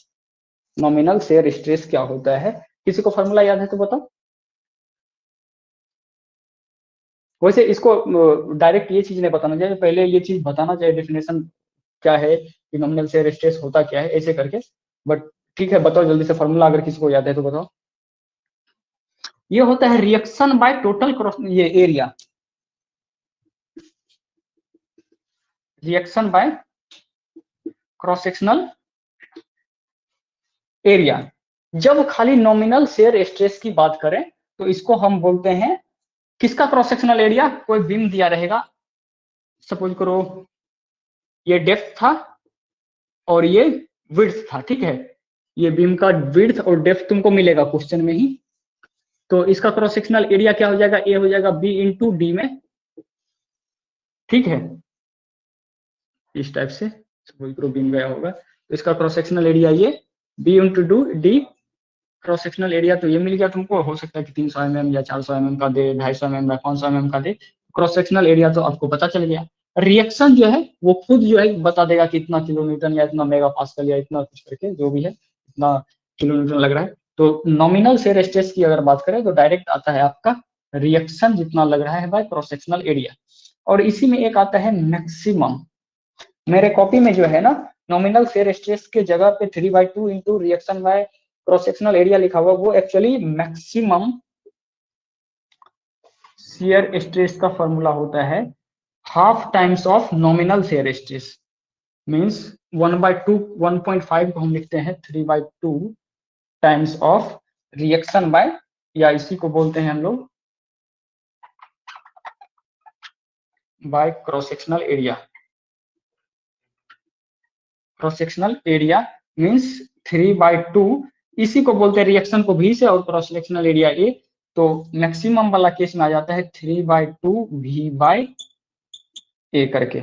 नॉमिनल शियर स्ट्रेस क्या होता है, किसी को फॉर्मूला याद है तो बताओ। वैसे इसको डायरेक्ट ये चीज नहीं बताना चाहिए, पहले ये चीज बताना चाहिए डेफिनेशन क्या है कि नॉमिनल शियर स्ट्रेस होता क्या है, ऐसे करके। बट ठीक है, बताओ जल्दी से फॉर्मूला, अगर किसी को याद है तो बताओ। ये होता है रिएक्शन बाय टोटल क्रॉस, ये area, reaction by cross sectional area. जब खाली नॉमिनल शियर स्ट्रेस की बात करें तो इसको हम बोलते हैं किसका क्रॉस सेक्शनल एरिया, कोई बीम दिया रहेगा, सपोज करो ये डेप्थ था और ये विड्थ था, ठीक है, ये बीम का विड्थ और डेप्थ तुमको मिलेगा क्वेश्चन में ही, तो इसका क्रॉस सेक्शनल एरिया क्या हो जाएगा, ए हो जाएगा बी इंटू डी में, ठीक है, इस टाइप से सपोज करो बीम गया होगा, तो इसका क्रॉस सेक्शनल एरिया ये B into D, cross sectional area तो ये मिल गया तुमको, हो सकता है कि 300 mm या 400 mm का दे, 250 mm या 500 mm का दे, क्रॉस सेक्शनल एरिया तो आपको पता चल गया। रिएक्शन जो है वो खुद जो है बता देगा कि इतना किलो न्यूटन या इतना मेगा पास्कल या इतना कुछ करके जो भी है, इतना किलो न्यूटन लग रहा है। तो नॉमिनल शियर स्ट्रेस की अगर बात करें तो डायरेक्ट आता है आपका रिएक्शन जितना लग रहा है बाय क्रॉस सेक्शनल एरिया, और इसी में एक आता है मैक्सिमम। मेरे कॉपी में जो है ना नॉमिनल शियर स्ट्रेस के जगह पे 3/2 into reaction by cross sectional area लिखा हुआ, वो एक्चुअली मैक्सिमम शियर स्ट्रेस का फॉर्मूला होता है half times of nominal shear stress. Means 1/2 1.5 को हम लिखते हैं 3/2 टाइम्स ऑफ रिएक्शन बाय, या इसी को बोलते हैं हम लोग by cross sectional area. Cross sectional area means 3/2, इसी को बोलते हैं रिएक्शन को V से और क्रॉस सेक्शनल एरिया A। तो मैक्सिमम वाला केस में आ जाता है 3/2 V/A करके।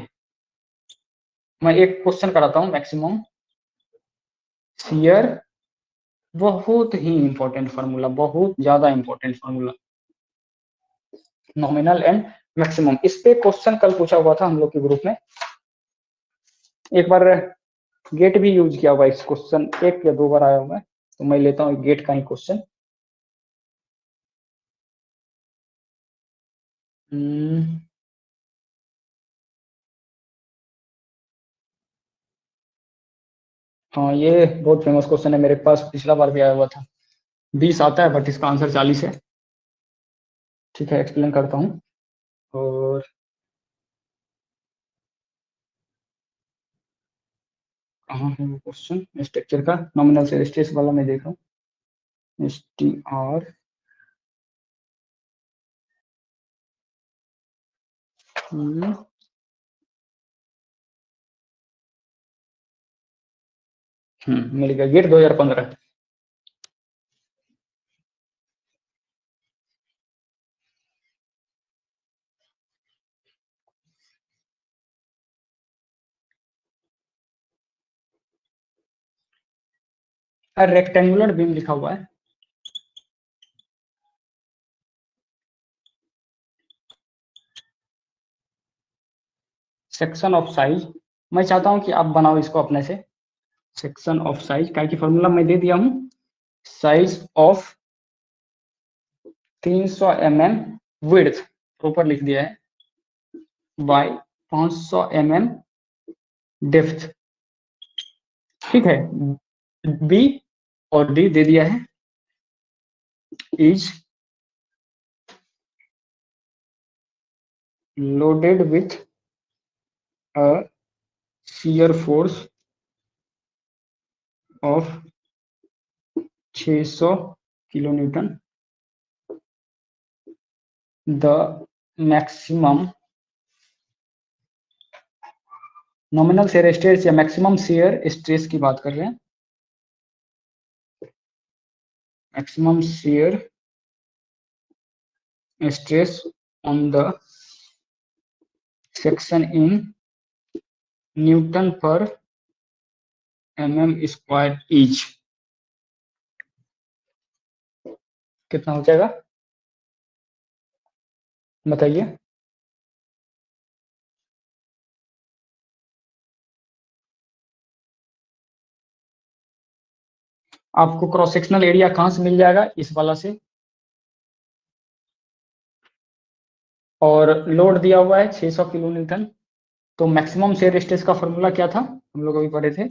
मैं एक क्वेश्चन कराता हूं, मैक्सिमम शियर, बहुत ही इंपॉर्टेंट फार्मूला, बहुत ज्यादा important formula, nominal and maximum. इस पे क्वेश्चन कल पूछा हुआ था हम लोग के ग्रुप में, एक बार गेट भी यूज किया हुआ, इस क्वेश्चन 1 या 2 बार आया हुआ है, तो मैं लेता हूँ गेट का ही क्वेश्चन। हाँ, ये बहुत फेमस क्वेश्चन है, मेरे पास पिछला बार भी आया हुआ था। 20 आता है बट इसका आंसर 40 है। ठीक है, एक्सप्लेन करता हूँ। और कहाँ है वो क्वेश्चन, स्ट्रक्चर का नॉमिनल से स्ट्रेस वाला मैं देख रहा हूँ, STR मिल गया, गेट 2015। रेक्टेंगुलर बीम लिखा हुआ है, सेक्शन ऑफ साइज। मैं चाहता हूं कि आप बनाओ इसको अपने से, सेक्शन ऑफ साइज का फॉर्मूला मैं दे दिया हूं, size of 300 mm width proper लिख दिया है, बाय 500 mm डेप्थ। ठीक है, बी और डी दे दिया है, is loaded with a shear force of 600 kilonewton, the maximum nominal shear stress या मैक्सिमम शेयर स्ट्रेस की बात कर रहे हैं, maximum shear stress on the section in newton per mm² is, कितना हो जाएगा बताइए। आपको क्रॉस सेक्शनल एरिया कहां से मिल जाएगा, इस वाला से, और लोड दिया हुआ है 600 किलो न्यूटन। तो मैक्सिमम शेयर स्ट्रेस का फॉर्मूला क्या था, हम लोग अभी पढ़े थे,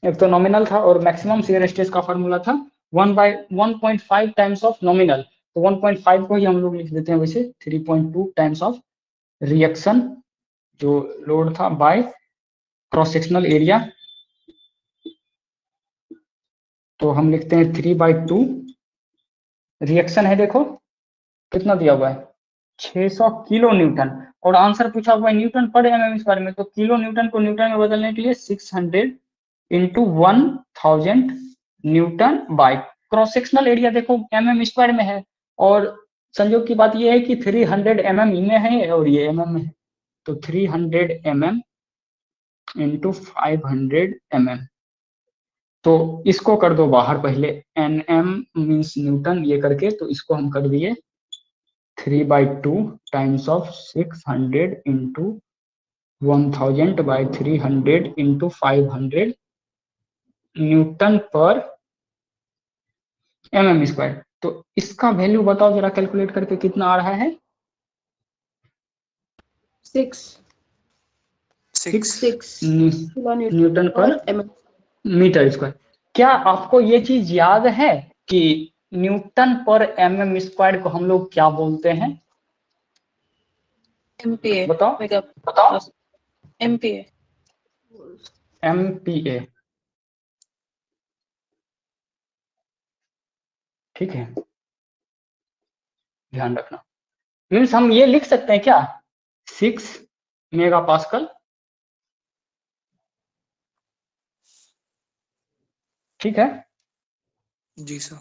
एक तो नॉमिनल था और मैक्सिमम शेयर स्ट्रेस का फॉर्मूला था 1/1.5 टाइम्स ऑफ नॉमिनल। तो 1.5 को ही हम लोग लिख देते हैं वैसे 3.2 टाइम्स ऑफ रिएक्शन जो लोड था बाय क्रॉस सेक्शनल एरिया। तो हम लिखते हैं 3/2, रिएक्शन है देखो कितना दिया हुआ है 600 किलो न्यूटन, और आंसर पूछा हुआ है न्यूटन पर mm²। में तो किलो न्यूटन को न्यूटन में बदलने के लिए 600 into 1000 newton by cross sectional area देखो mm² में है, और संयोग की बात यह है कि 300 mm में है और ये mm में है, तो 300 mm इंटू 500 mm। तो इसको कर दो बाहर पहले, nm मीन्स न्यूटन ये करके, तो इसको हम कर दिए 3/2 times of 600 into 1000 by 300 into 500 newton per mm²। तो इसका वैल्यू बताओ जरा कैलकुलेट करके कितना आ रहा है, 6 न्यूटन पर मीटर स्क्वायर। क्या आपको ये चीज याद है कि न्यूटन पर mm स्क्वायर को हम लोग क्या बोलते हैं? MPa बताओ MPa MPa। ठीक है, ध्यान रखना। मीन्स हम ये लिख सकते हैं क्या, 6 मेगापास्कल। ठीक है जी सर।